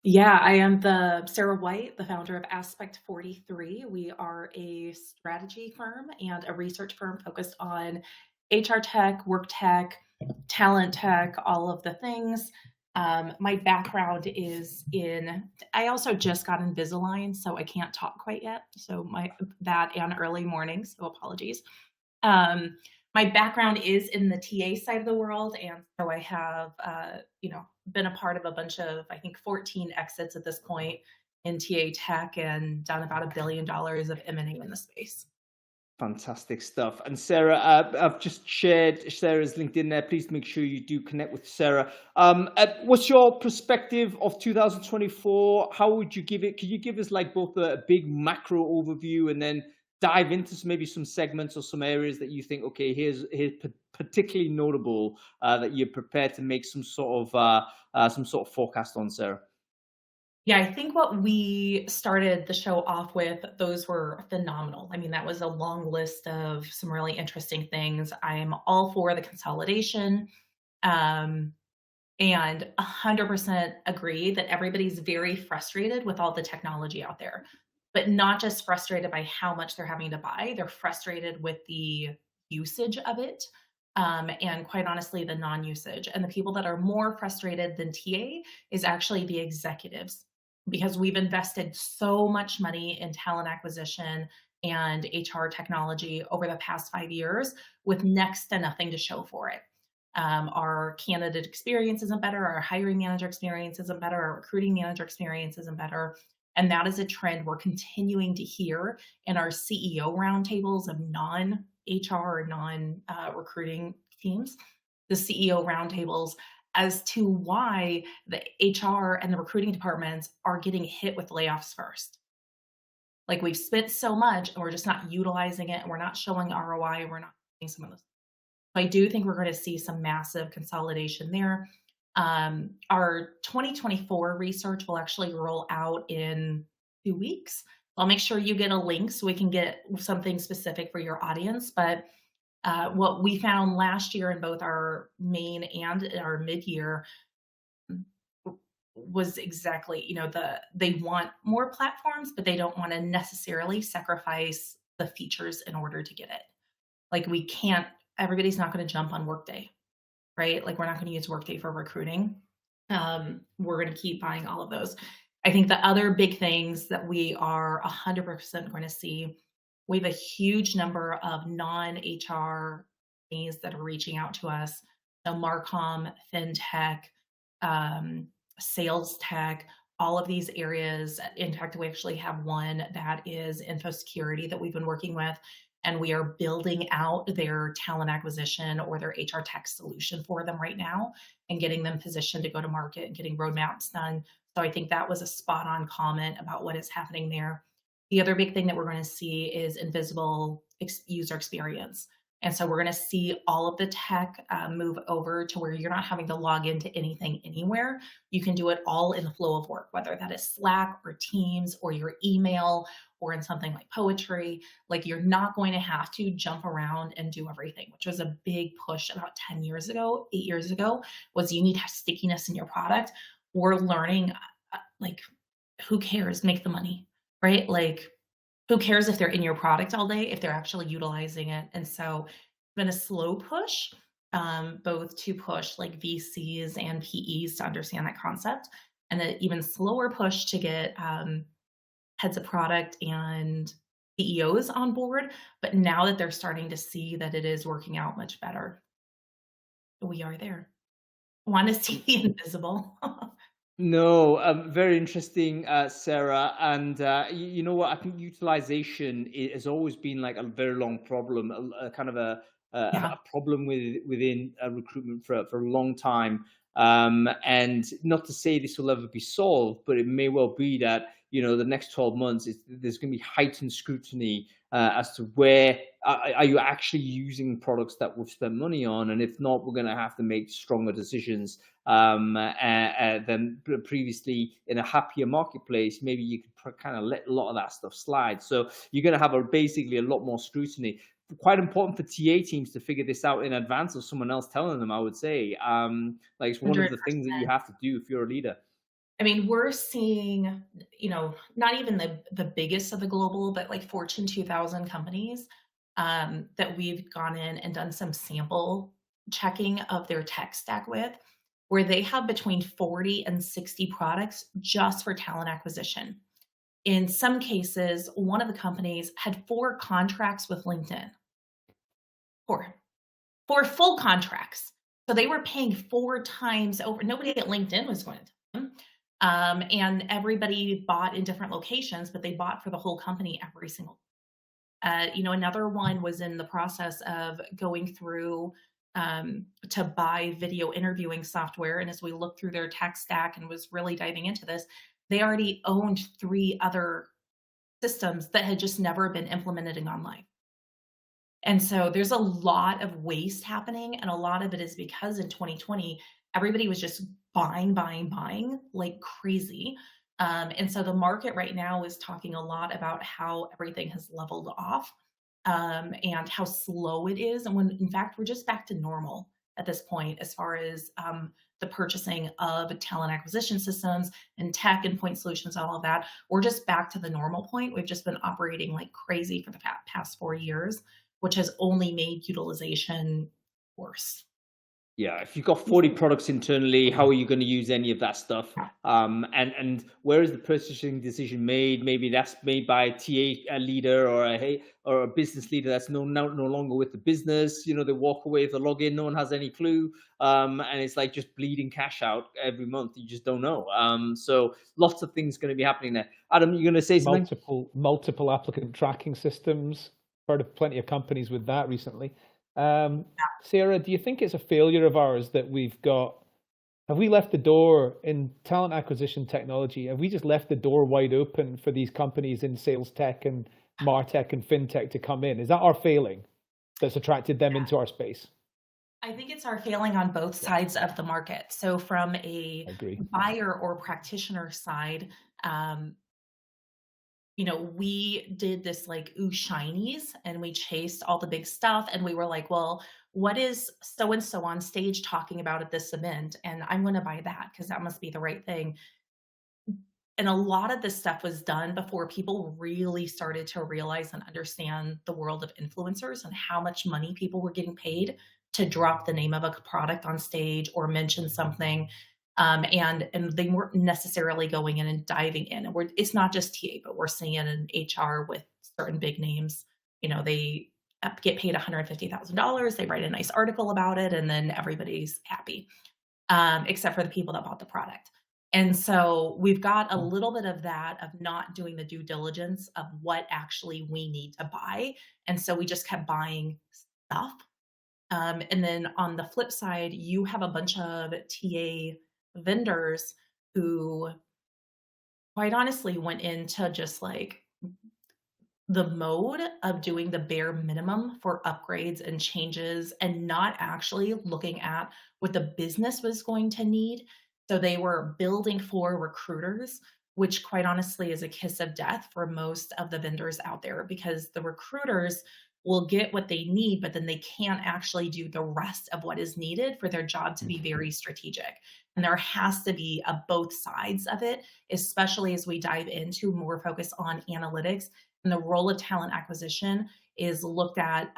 Yeah, I am Sarah White, the founder of Aspect 43. We are a strategy firm and a research firm focused on HR tech, work tech, talent tech, all of the things. My background is I also just got Invisalign, so I can't talk quite yet. So that and early mornings, so apologies. My background is in the TA side of the world, and so I have, been a part of a bunch of, I think, 14 exits at this point in TA tech, and done about $1 billion of M&A in the space. Fantastic stuff. And Sarah, I've just shared Sarah's LinkedIn there. Please make sure you do connect with Sarah. What's your perspective of 2024? How would you give it? Can you give us like both a big macro overview and then dive into maybe some segments or some areas that you think, okay, here's particularly notable that you're prepared to make some sort of forecast on, Sarah? Yeah, I think what we started the show off with, those were phenomenal. I mean, that was a long list of some really interesting things. I'm all for the consolidation, and 100% agree that everybody's very frustrated with all the technology out there, but not just frustrated by how much they're having to buy. They're frustrated with the usage of it. And quite honestly, the non-usage. And the people that are more frustrated than TA is actually the executives, because we've invested so much money in talent acquisition and HR technology over the past 5 years with next to nothing to show for it. Our candidate experience isn't better, our hiring manager experience isn't better, our recruiting manager experience isn't better. And that is a trend we're continuing to hear in our CEO roundtables of non-HR or non-recruiting teams, the CEO roundtables, as to why the HR and the recruiting departments are getting hit with layoffs first. Like, we've spent so much and we're just not utilizing it, and we're not showing ROI, and we're not doing some of those. So I do think we're going to see some massive consolidation there. Our 2024 research will actually roll out in 2 weeks. I'll make sure you get a link so we can get something specific for your audience. But what we found last year in both our main and our mid-year was exactly, they want more platforms, but they don't want to necessarily sacrifice the features in order to get it. Like, everybody's not going to jump on Workday, right? Like, we're not going to use Workday for recruiting. We're going to keep buying all of those. I think the other big things that we are 100% going to see, we have a huge number of non-HR companies that are reaching out to us. So Marcom, FinTech, sales tech, all of these areas. In fact, we actually have one that is info security that we've been working with, and we are building out their talent acquisition or their HR tech solution for them right now and getting them positioned to go to market and getting roadmaps done. So I think that was a spot on comment about what is happening there. The other big thing that we're going to see is invisible user experience. And so we're going to see all of the tech move over to where you're not having to log into anything anywhere. You can do it all in the flow of work, whether that is Slack or Teams or your email or in something like Poetry. Like, you're not going to have to jump around and do everything, which was a big push about 8 years ago, was you need to have stickiness in your product. We're learning, who cares? Make the money, right? Like, who cares if they're in your product all day, if they're actually utilizing it? And so it's been a slow push, both to push like VCs and PEs to understand that concept, and an even slower push to get heads of product and CEOs on board. But now that they're starting to see that it is working out much better, we are there. Want to see the invisible. No, very interesting, Sarah. And you know what? I think utilization has always been like a very long problem, a kind of a problem within recruitment for a long time. And not to say this will ever be solved, but it may well be that, the next 12 months, there's going to be heightened scrutiny as to where are you actually using products that we've spent money on, and if not, we're going to have to make stronger decisions than previously. In a happier marketplace, maybe you could kind of let a lot of that stuff slide. So you're going to have basically a lot more scrutiny. Quite important for TA teams to figure this out in advance of someone else telling them, I would say. It's one 100%. Of the things that you have to do if you're a leader. I mean, we're seeing, not even the biggest of the global, but like Fortune 2000 companies that we've gone in and done some sample checking of their tech stack with. where they have between 40 and 60 products just for talent acquisition. In some cases, one of the companies had 4 contracts with LinkedIn. 4 full contracts. So they were paying 4 times over. Nobody at LinkedIn was going to them. And everybody bought in different locations, but they bought for the whole company every single. Another one was in the process of going through to buy video interviewing software. And as we looked through their tech stack and was really diving into this, they already owned 3 other systems that had just never been implemented in online. And so there's a lot of waste happening, and a lot of it is because in 2020, everybody was just buying like crazy. And so the market right now is talking a lot about how everything has leveled off and how slow it is. And when in fact, we're just back to normal at this point, as far as the purchasing of talent acquisition systems and tech and point solutions and all of that. We're just back to the normal point. We've just been operating like crazy for the past 4 years, which has only made utilization worse. Yeah, if you've got 40 products internally, how are you going to use any of that stuff? And where is the purchasing decision made? Maybe that's made by a TA leader or a business leader that's no longer with the business. They walk away with the login, no one has any clue, and it's like just bleeding cash out every month. You just don't know. So lots of things going to be happening there. Adam, you're going to say something? Multiple applicant tracking systems. Heard of plenty of companies with that recently. Sarah, do you think it's a failure of ours that have we left the door in talent acquisition technology? Have we just left the door wide open for these companies in sales tech and martech and fintech to come in? Is that our failing that's attracted them into our space? I think it's our failing on both sides of the market. So from a buyer or practitioner side, we did this like shinies, and we chased all the big stuff, and we were like, well, what is so-and-so on stage talking about at this event? And I'm going to buy that because that must be the right thing. And a lot of this stuff was done before people really started to realize and understand the world of influencers and how much money people were getting paid to drop the name of a product on stage or mention something. And they weren't necessarily going in and diving in. And it's not just TA, but we're seeing it in HR with certain big names. They get paid $150,000. They write a nice article about it, and then everybody's happy, except for the people that bought the product. And so we've got a little bit of that, of not doing the due diligence of what actually we need to buy. And so we just kept buying stuff. And then on the flip side, you have a bunch of TA vendors who quite honestly went into just like the mode of doing the bare minimum for upgrades and changes and not actually looking at what the business was going to need. So they were building for recruiters, which quite honestly is a kiss of death for most of the vendors out there, because the recruiters will get what they need, but then they can't actually do the rest of what is needed for their job to be very strategic. And there has to be both sides of it, especially as we dive into more focus on analytics. And the role of talent acquisition is looked at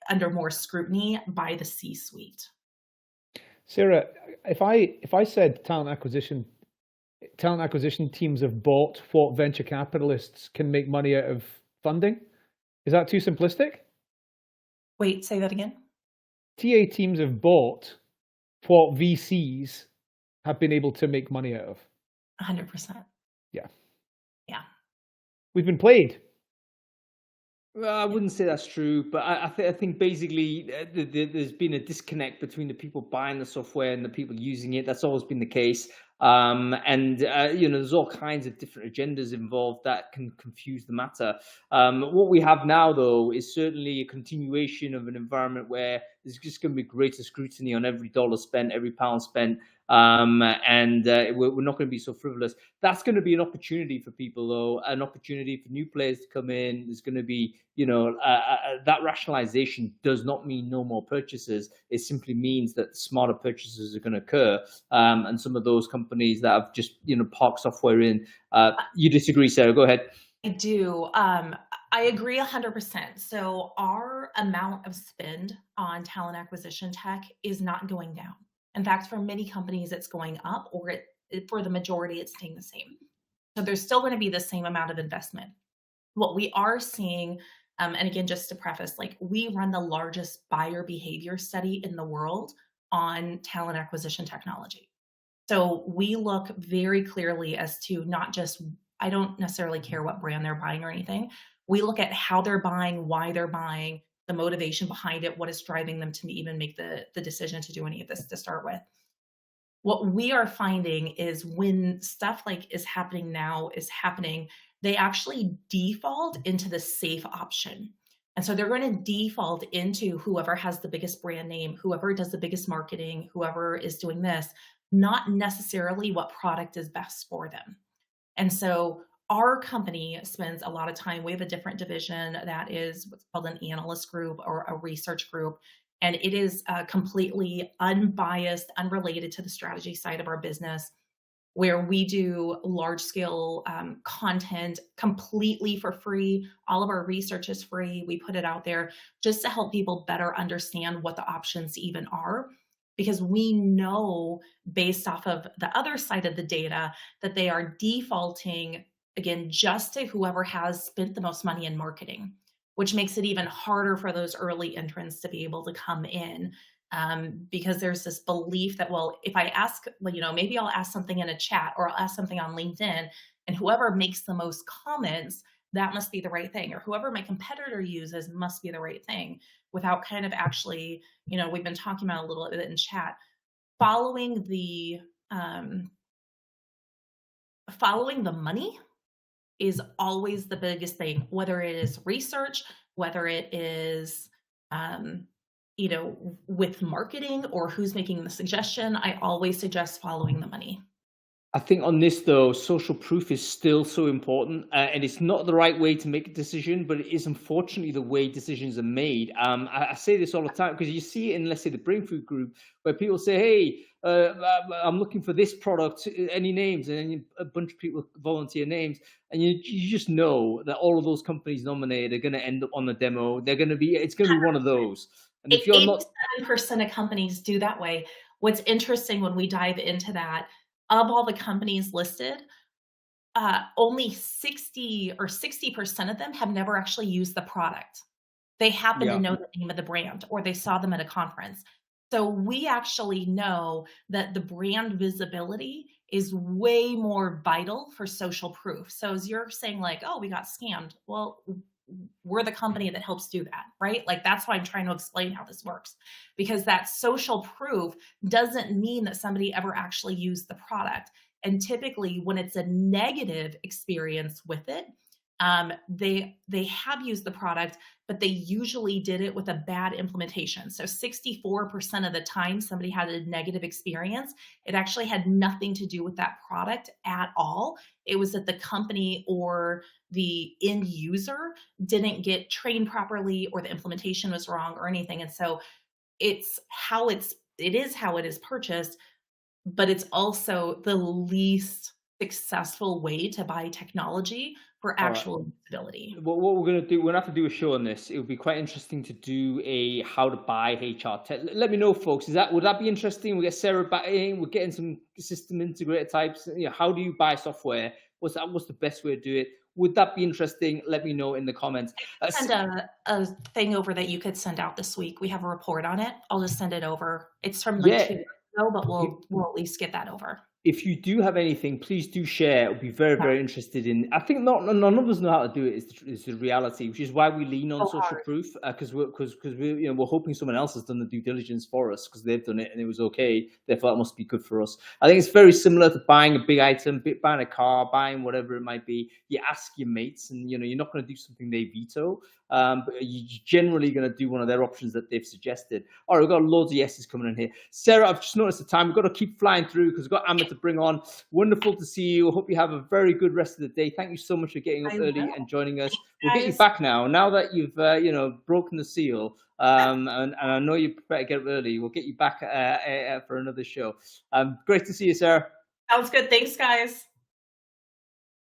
under more scrutiny by the C-suite. Sarah, if I said talent acquisition teams have bought what venture capitalists can make money out of funding, is that too simplistic? Wait, say that again. TA teams have bought what VCs have been able to make money out of. 100%. Yeah. Yeah. We've been played. Well, I wouldn't say that's true, but I think basically there's been a disconnect between the people buying the software and the people using it. That's always been the case. There's all kinds of different agendas involved that can confuse the matter. What we have now, though, is certainly a continuation of an environment where there's just going to be greater scrutiny on every dollar spent, every pound spent, and we're not going to be so frivolous. That's going to be an opportunity for people, though, an opportunity for new players to come in. There's going to be, that rationalization does not mean no more purchases. It simply means that smarter purchases are going to occur, and some of those companies that have just, parked software in. You disagree, Sarah? Go ahead. I do. I agree 100%. So our amount of spend on talent acquisition tech is not going down. In fact, for many companies, it's going up, or for the majority, it's staying the same. So there's still going to be the same amount of investment. What we are seeing, and again, just to preface, like, we run the largest buyer behavior study in the world on talent acquisition technology. So we look very clearly as to not just, I don't necessarily care what brand they're buying or anything. We look at how they're buying, why they're buying, the motivation behind it, what is driving them to even make the decision to do any of this to start with. What we are finding is when stuff like is happening, they actually default into the safe option. And so they're going to default into whoever has the biggest brand name, whoever does the biggest marketing, whoever is doing this, not necessarily what product is best for them. And so our company spends a lot of time. We have a different division that is what's called an analyst group or a research group. And it is completely unbiased, unrelated to the strategy side of our business, where we do large scale content completely for free. All of our research is free. We put it out there just to help people better understand what the options even are, because we know based off of the other side of the data that they are defaulting, again, just to whoever has spent the most money in marketing, which makes it even harder for those early entrants to be able to come in. Because there's this belief that, well, if I ask, maybe I'll ask something in a chat or I'll ask something on LinkedIn, and whoever makes the most comments, that must be the right thing, or whoever my competitor uses must be the right thing, without kind of actually, we've been talking about a little bit in chat, following the money is always the biggest thing, whether it is research, whether it is, with marketing or who's making the suggestion. I always suggest following the money. I think on this, though, social proof is still so important, and it's not the right way to make a decision, but it is unfortunately the way decisions are made. I say this all the time because you see it in, let's say, the Brainfood group, where people say, hey, I'm looking for this product, any names? And then a bunch of people volunteer names, and you just know that all of those companies nominated are going to end up on the demo. It's going to be one of those. And if you're not, 87% of companies do that way. What's interesting when we dive into that, of all the companies listed, only 60% of them have never actually used the product. They happen to know the name of the brand, or they saw them at a conference. So we actually know that the brand visibility is way more vital for social proof. So as you're saying, like, oh, we got scammed. Well, we're the company that helps do that, right? Like, that's why I'm trying to explain how this works, because that social proof doesn't mean that somebody ever actually used the product. And typically when it's a negative experience with it, they have used the product, but they usually did it with a bad implementation. So 64% of the time somebody had a negative experience, it actually had nothing to do with that product at all. It was that the company or the end user didn't get trained properly, or the implementation was wrong or anything. And so it is how it is purchased, but it's also the least successful way to buy technology for actual usability. What we're going to do, we're going to have to do a show on this. It would be quite interesting to do a how to buy HR tech. Let me know, folks. Would that be interesting? We get Sarah back in. We're getting some system integrator types. How do you buy software? What's the best way to do it? Would that be interesting? Let me know in the comments. Send a thing over that you could send out this week. We have a report on it. I'll just send it over. It's from like 2 years ago, but we'll at least get that over. If you do have anything, please do share. We'll be very, very interested in. I think none of us know how to do it. Is the reality, which is why we lean on social proof, because we're hoping someone else has done the due diligence for us, because they've done it and it was okay. Therefore, that must be good for us. I think it's very similar to buying a big item, buying a car, buying whatever it might be. You ask your mates, and you're not going to do something they veto. But you're generally going to do one of their options that they've suggested. All right, we've got loads of yeses coming in here. Sarah, I've just noticed the time. We've got to keep flying through because we've got Amit to bring on. Wonderful to see you. I hope you have a very good rest of the day. Thank you so much for getting up early and joining us. We'll get you back now that you've broken the seal. And I know you prefer to get up early. We'll get you back for another show. Great to see you, Sarah. Sounds good. Thanks, guys.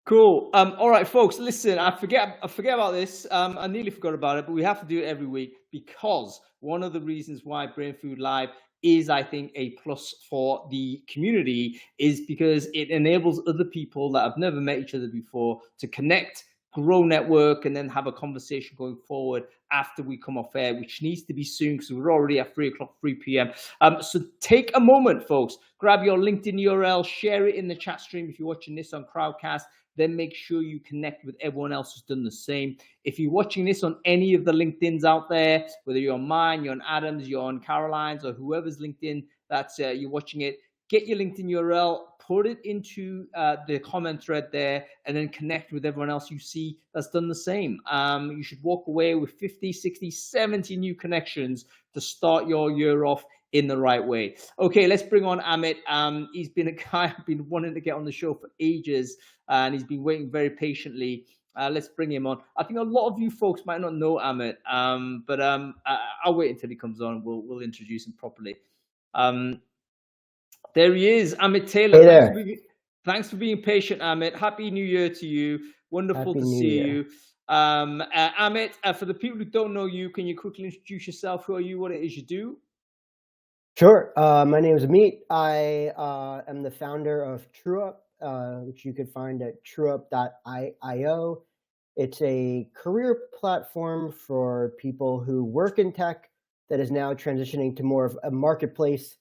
Cool. All right, folks, listen, I forget about this. I nearly forgot about it, but we have to do it every week, because one of the reasons why Brainfood Live is, I think, a plus for the community, is because it enables other people that have never met each other before to connect, grow network, and then have a conversation going forward after we come off air, which needs to be soon because we're already at 3 p.m. So take a moment, folks, grab your LinkedIn URL, share it in the chat stream if you're watching this on Crowdcast. Then make sure you connect with everyone else who's done the same. If you're watching this on any of the LinkedIns out there, whether you're on mine, you're on Adam's, you're on Caroline's, or whoever's LinkedIn that's you're watching it, get your LinkedIn URL, put it into the comment thread there, and then connect with everyone else you see that's done the same. You should walk away with 50, 60, 70 new connections to start your year off in the right way. Okay, let's bring on Amit. He's been a guy I've been wanting to get on the show for ages, and he's been waiting very patiently. Let's bring him on. I think a lot of you folks might not know Amit, but I'll wait until he comes on. We'll introduce him properly. There he is, Amit Taylor. Hey there. Thanks for being patient, Amit. Happy New Year to you. Wonderful Happy to New see Year. you. Amit, for the people who don't know you, can you quickly introduce yourself? Who are you? What it is you do? Sure. My name is Amit. I am the founder of TrueUp, which you could find at TrueUp.io. It's a career platform for people who work in tech that is now transitioning to more of a marketplace,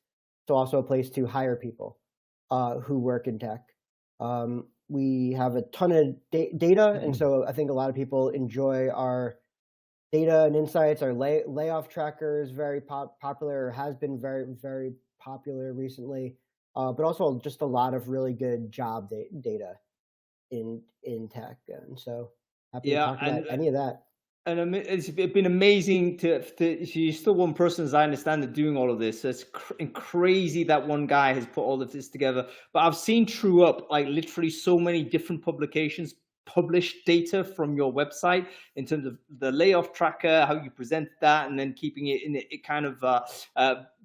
so also a place to hire people who work in tech. We have a ton of data, and so I think a lot of people enjoy our data and insights. Our layoff tracker is very popular, or has been very, very popular recently, but also just a lot of really good job data in tech. And so happy to talk about any of that. And it's been amazing to you're still one person, as I understand it, doing all of this. So it's crazy that one guy has put all of this together. But I've seen TrueUp, like literally so many different publications publish data from your website in terms of the layoff tracker, how you present that, and then keeping it in it kind of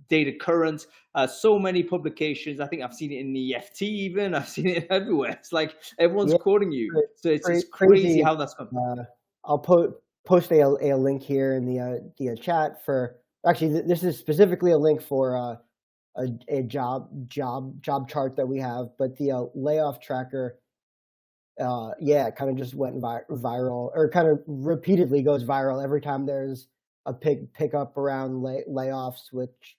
data current. So many publications. I think I've seen it in the FT even. I've seen it everywhere. It's like everyone's quoting you. So it's crazy how that's going. I'll post a link here in the chat for, actually this is specifically a link for a job chart that we have, but the layoff tracker, it kind of just went viral, or kind of repeatedly goes viral every time there's a pickup around layoffs, which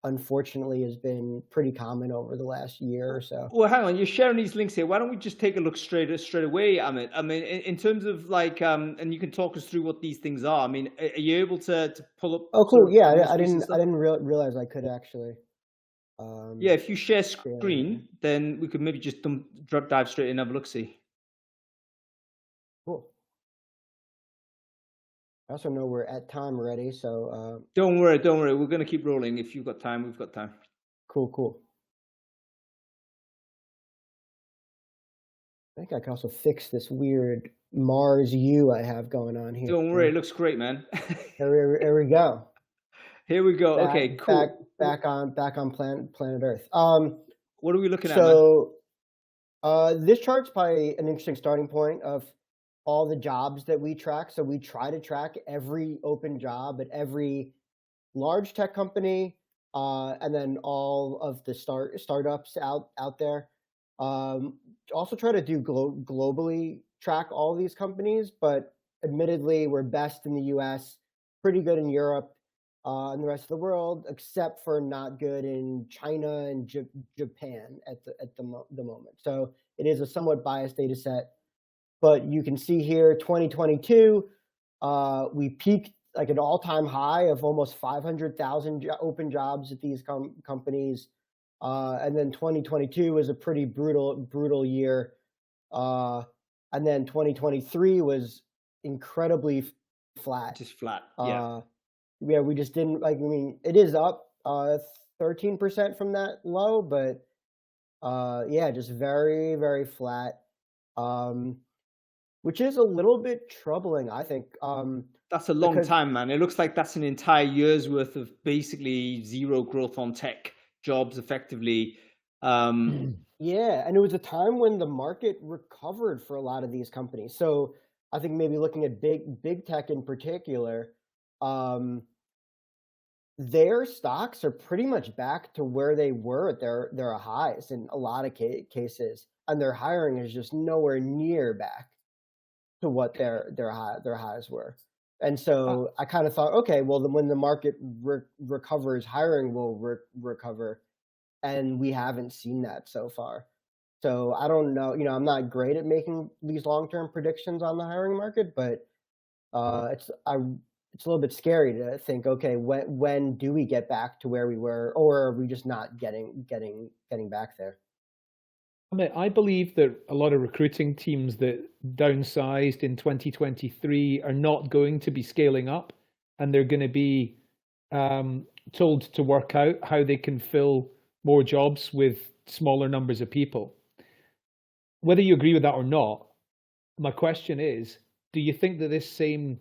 unfortunately has been pretty common over the last year or so. Well, hang on, you're sharing these links here. Why don't we just take a look straight away, Amit? I mean, in terms of like, and you can talk us through what these things are. I mean, are you able to pull up? Oh, cool. Yeah, I didn't realize I could actually. Yeah, if you share screen, then we could maybe just dive straight in and have a look. See. Cool. I also know we're at time already, so don't worry. We're gonna keep rolling. If you've got time, we've got time. Cool. I think I can also fix this weird Mars U I have going on here. Don't worry, it looks great, man. Here we go. Here we go. Okay, cool. Back on planet Earth. What are we looking at? So, this chart's probably an interesting starting point of all the jobs that we track. So we try to track every open job at every large tech company, and then all of the startups out there. Also try to do globally track all these companies, but admittedly we're best in the US, pretty good in Europe, and the rest of the world, except for not good in China and Japan at the moment. So it is a somewhat biased data set. But you can see here, 2022, we peaked like an all-time high of almost 500,000 open jobs at these companies. And then 2022 was a pretty brutal year. And then 2023 was incredibly flat. Just flat, yeah. Yeah, we just didn't, like, I mean, it is up 13% from that low, but yeah, just very, very flat. Which is a little bit troubling, I think. That's a long time, man. It looks like that's an entire year's worth of basically zero growth on tech jobs, effectively. Yeah, and it was a time when the market recovered for a lot of these companies. So I think maybe looking at big tech in particular, their stocks are pretty much back to where they were at their highs in a lot of cases, and their hiring is just nowhere near back to what their highs were. And so I kind of thought, okay, well, then when the market recovers, hiring will recover, and we haven't seen that so far. So I don't know. I'm not great at making these long-term predictions on the hiring market, but it's a little bit scary to think, okay, when do we get back to where we were, or are we just not getting back there? I believe that a lot of recruiting teams that downsized in 2023 are not going to be scaling up, and they're going to be told to work out how they can fill more jobs with smaller numbers of people. Whether you agree with that or not, my question is, do you think that this same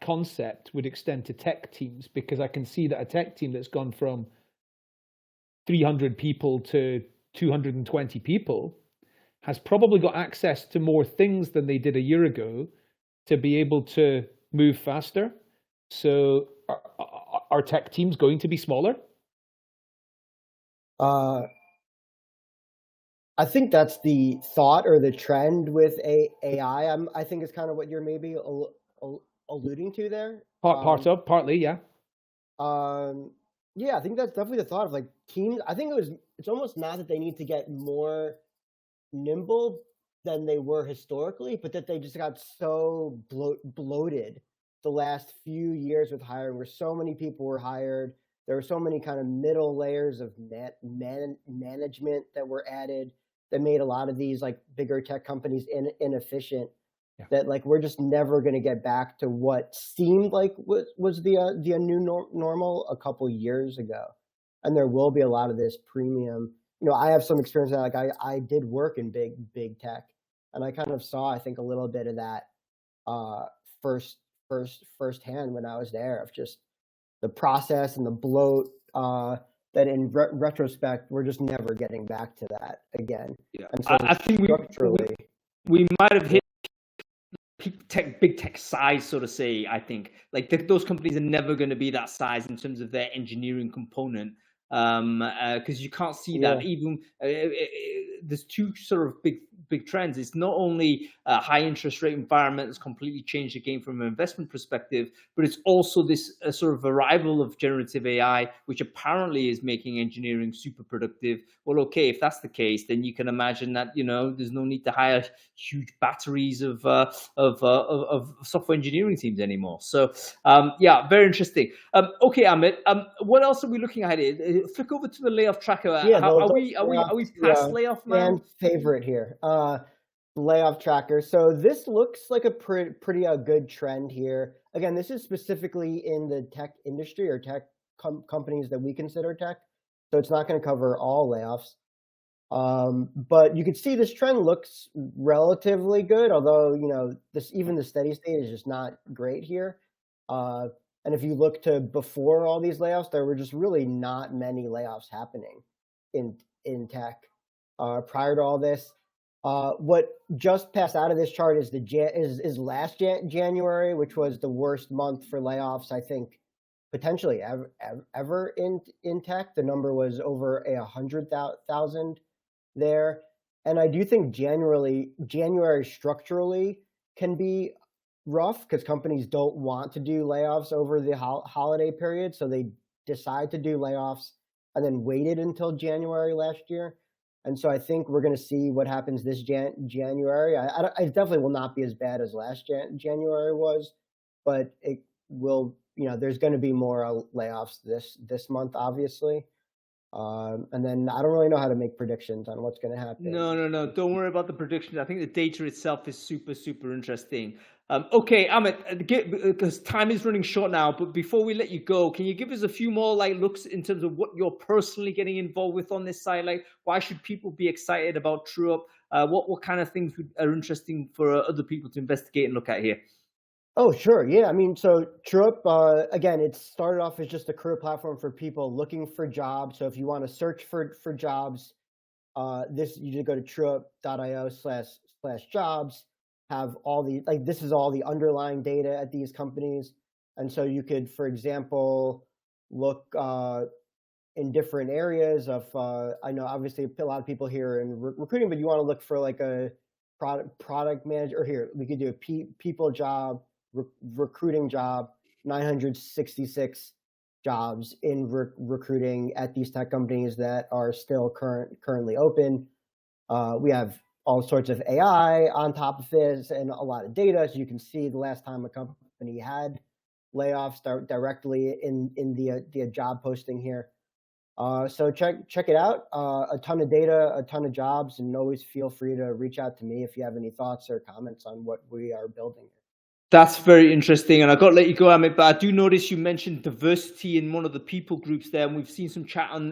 concept would extend to tech teams? Because I can see that a tech team that's gone from 300 people to 220 people has probably got access to more things than they did a year ago to be able to move faster. So are tech teams going to be smaller? I think that's the thought or the trend with AI. I think it's kind of what you're maybe alluding to there. Partly, yeah. Yeah, I think that's definitely the thought of like teams. I think it's almost not that they need to get more nimble than they were historically, but that they just got so bloated the last few years with hiring, where so many people were hired. There were so many kind of middle layers of management that were added that made a lot of these like bigger tech companies inefficient. Yeah. That like we're just never going to get back to what seemed like was the new normal a couple years ago, and there will be a lot of this premium. I have some experience that like I did work in big tech, and I kind of saw, I think, a little bit of that firsthand when I was there, of just the process and the bloat. That in retrospect, we're just never getting back to that again. Yeah. And so I think we might have hit big tech size, so to say. I think like those companies are never going to be that size in terms of their engineering component, because you can't see that. Even there's two sort of big trends. It's not only a high interest rate environment that's completely changed the game from an investment perspective, but it's also this sort of arrival of generative AI, which apparently is making engineering super productive. Well, okay, if that's the case, then you can imagine that there's no need to hire huge batteries of software engineering teams anymore. So yeah, very interesting. Okay, Amit, what else are we looking at here? Flick over to the layoff tracker. Are we past layoff now? Fan favorite here, layoff tracker. So this looks like a pretty good trend here. Again, this is specifically in the tech industry or tech companies that we consider tech. So it's not going to cover all layoffs. But you can see this trend looks relatively good, although even the steady state is just not great here. And if you look to before all these layoffs, there were just really not many layoffs happening in tech prior to all this. What just passed out of this chart is is last January, which was the worst month for layoffs, I think, potentially ever in tech. The number was over 100,000 there. And I do think January structurally can be rough because companies don't want to do layoffs over the holiday period. So they decide to do layoffs and then waited until January last year. And so I think we're going to see what happens this January. I definitely will not be as bad as last January was, but it will, there's going to be more layoffs this month, obviously. And then I don't really know how to make predictions on what's going to happen. No. Don't worry about the predictions. I think the data itself is super, super interesting. Okay, Amit, because time is running short now, but before we let you go, can you give us a few more looks in terms of what you're personally getting involved with on this side? Like, why should people be excited about TrueUp? What kind of things are interesting for other people to investigate and look at here? Oh, sure. Yeah. I mean, so TrueUp, again, it started off as just a career platform for people looking for jobs. So if you want to search for jobs, you just go to trueup.io/jobs, have all the, this is all the underlying data at these companies. And so you could, for example, look in different areas of, I know obviously a lot of people here in recruiting, but you want to look for like a product manager, or here, we could do a people job, recruiting job, 966 jobs in recruiting at these tech companies that are still currently open. We have all sorts of AI on top of this and a lot of data. So you can see the last time a company had layoffs directly in the job posting here. So check it out. A ton of data, a ton of jobs, and always feel free to reach out to me if you have any thoughts or comments on what we are building. That's very interesting, and I got to let you go, Amit. But I do notice you mentioned diversity in one of the people groups there, and we've seen some chat on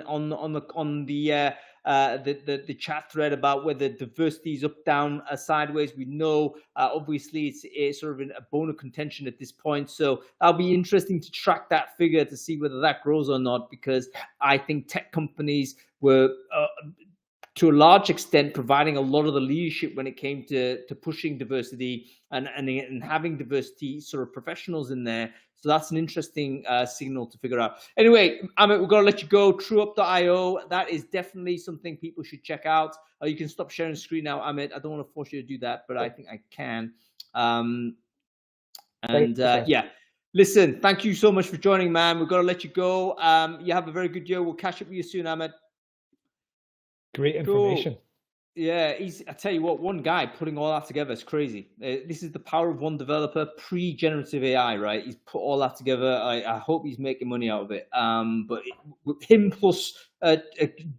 the chat thread about whether diversity is up, down, sideways. We know obviously it's sort of a bone of contention at this point, so that'll be interesting to track that figure to see whether that grows or not, because I think tech companies were to a large extent providing a lot of the leadership when it came to pushing diversity and having diversity sort of professionals in there. So that's an interesting signal to figure out. Anyway, Amit, we've got to let you go. TrueUp.io, that is definitely something people should check out. You can stop sharing the screen now, Amit. I don't want to force you to do that, but I think I can. Yeah, listen, thank you so much for joining, man. We've got to let you go. You have a very good year. We'll catch up with you soon, Amit. Great information. Cool. Yeah, I tell you what, one guy putting all that together is crazy. This is the power of one developer, pre-generative AI, right? He's put all that together. I hope he's making money out of it. But him plus a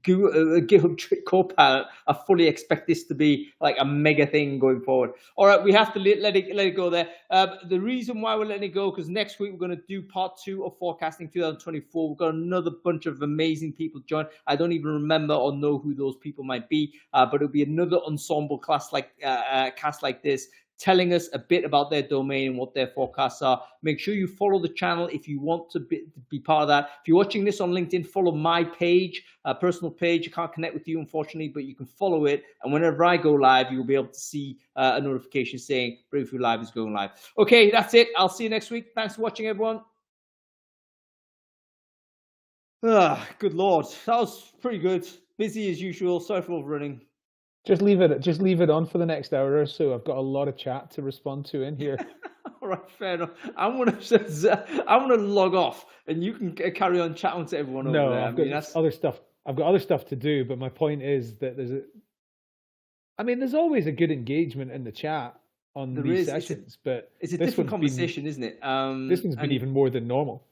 GitHub Copilot, I fully expect this to be like a mega thing going forward. All right, we have to let it go there. The reason why we're letting it go, because next week we're going to do part 2 of Forecasting 2024. We've got another bunch of amazing people join. I don't even remember or know who those people might be, but it'll be another ensemble cast like this, telling us a bit about their domain and what their forecasts are. Make sure you follow the channel if you want to be part of that. If you're watching this on LinkedIn, follow my page, personal page. I can't connect with you, unfortunately, but you can follow it. And whenever I go live, you'll be able to see a notification saying Brainfood Live is going live. Okay, that's it. I'll see you next week. Thanks for watching, everyone. Good Lord. That was pretty good. Busy as usual. Sorry for overrunning. Just leave it on for the next hour or so. I've got a lot of chat to respond to in here. All right, fair enough. I'm gonna log off, and you can carry on chatting to everyone over there. I've got other stuff. I've got other stuff to do, but my point is that there's always a good engagement in the chat on these sessions, but it's a different conversation, isn't it? This one's been even more than normal.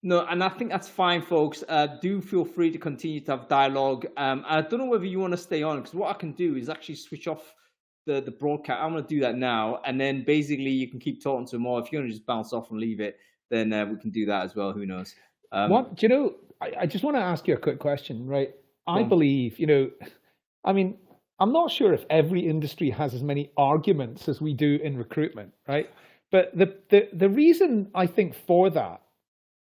No, and I think that's fine, folks. Do feel free to continue to have dialogue. I don't know whether you want to stay on, because what I can do is actually switch off the broadcast. I'm going to do that now, and then basically you can keep talking to them more. If you want to just bounce off and leave it, then we can do that as well. Who knows? What do you know? I just want to ask you a quick question, right? I believe, I'm not sure if every industry has as many arguments as we do in recruitment, right? But the reason I think for that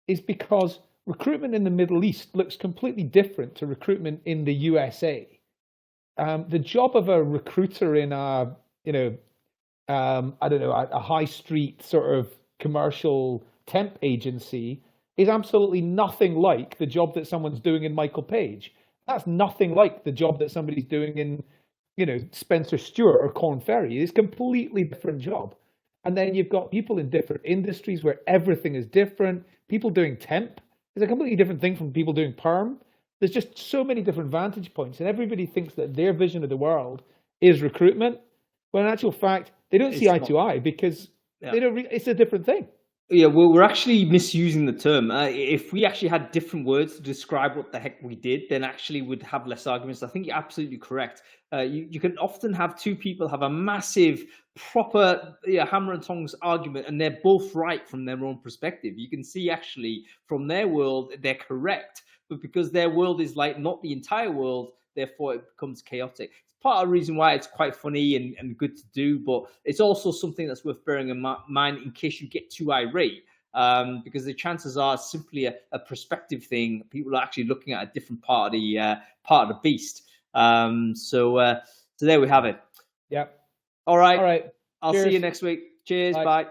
is because recruitment in the Middle East looks completely different to recruitment in the USA. The job of a recruiter in a high street sort of commercial temp agency is absolutely nothing like the job that someone's doing in Michael Page. That's nothing like the job that somebody's doing in, Spencer Stewart or Corn Ferry. It's a completely different job. And then you've got people in different industries where everything is different. People doing temp is a completely different thing from people doing perm. There's just so many different vantage points, and everybody thinks that their vision of the world is recruitment, when in actual fact, they don't see eye to eye because they don't. It's a different thing. Yeah, well, we're actually misusing the term. If we actually had different words to describe what the heck we did, then actually we'd have less arguments. I think you're absolutely correct. You can often have two people have a massive, proper hammer and tongs argument, and they're both right from their own perspective. You can see actually from their world, they're correct. But because their world is like not the entire world, therefore it becomes chaotic. It's part of the reason why it's quite funny and good to do, but it's also something that's worth bearing in mind in case you get too irate, because the chances are simply a perspective thing. People are actually looking at a different part of the beast. So there we have it. Yep. All right. All right. I'll see you next week. Cheers. Bye.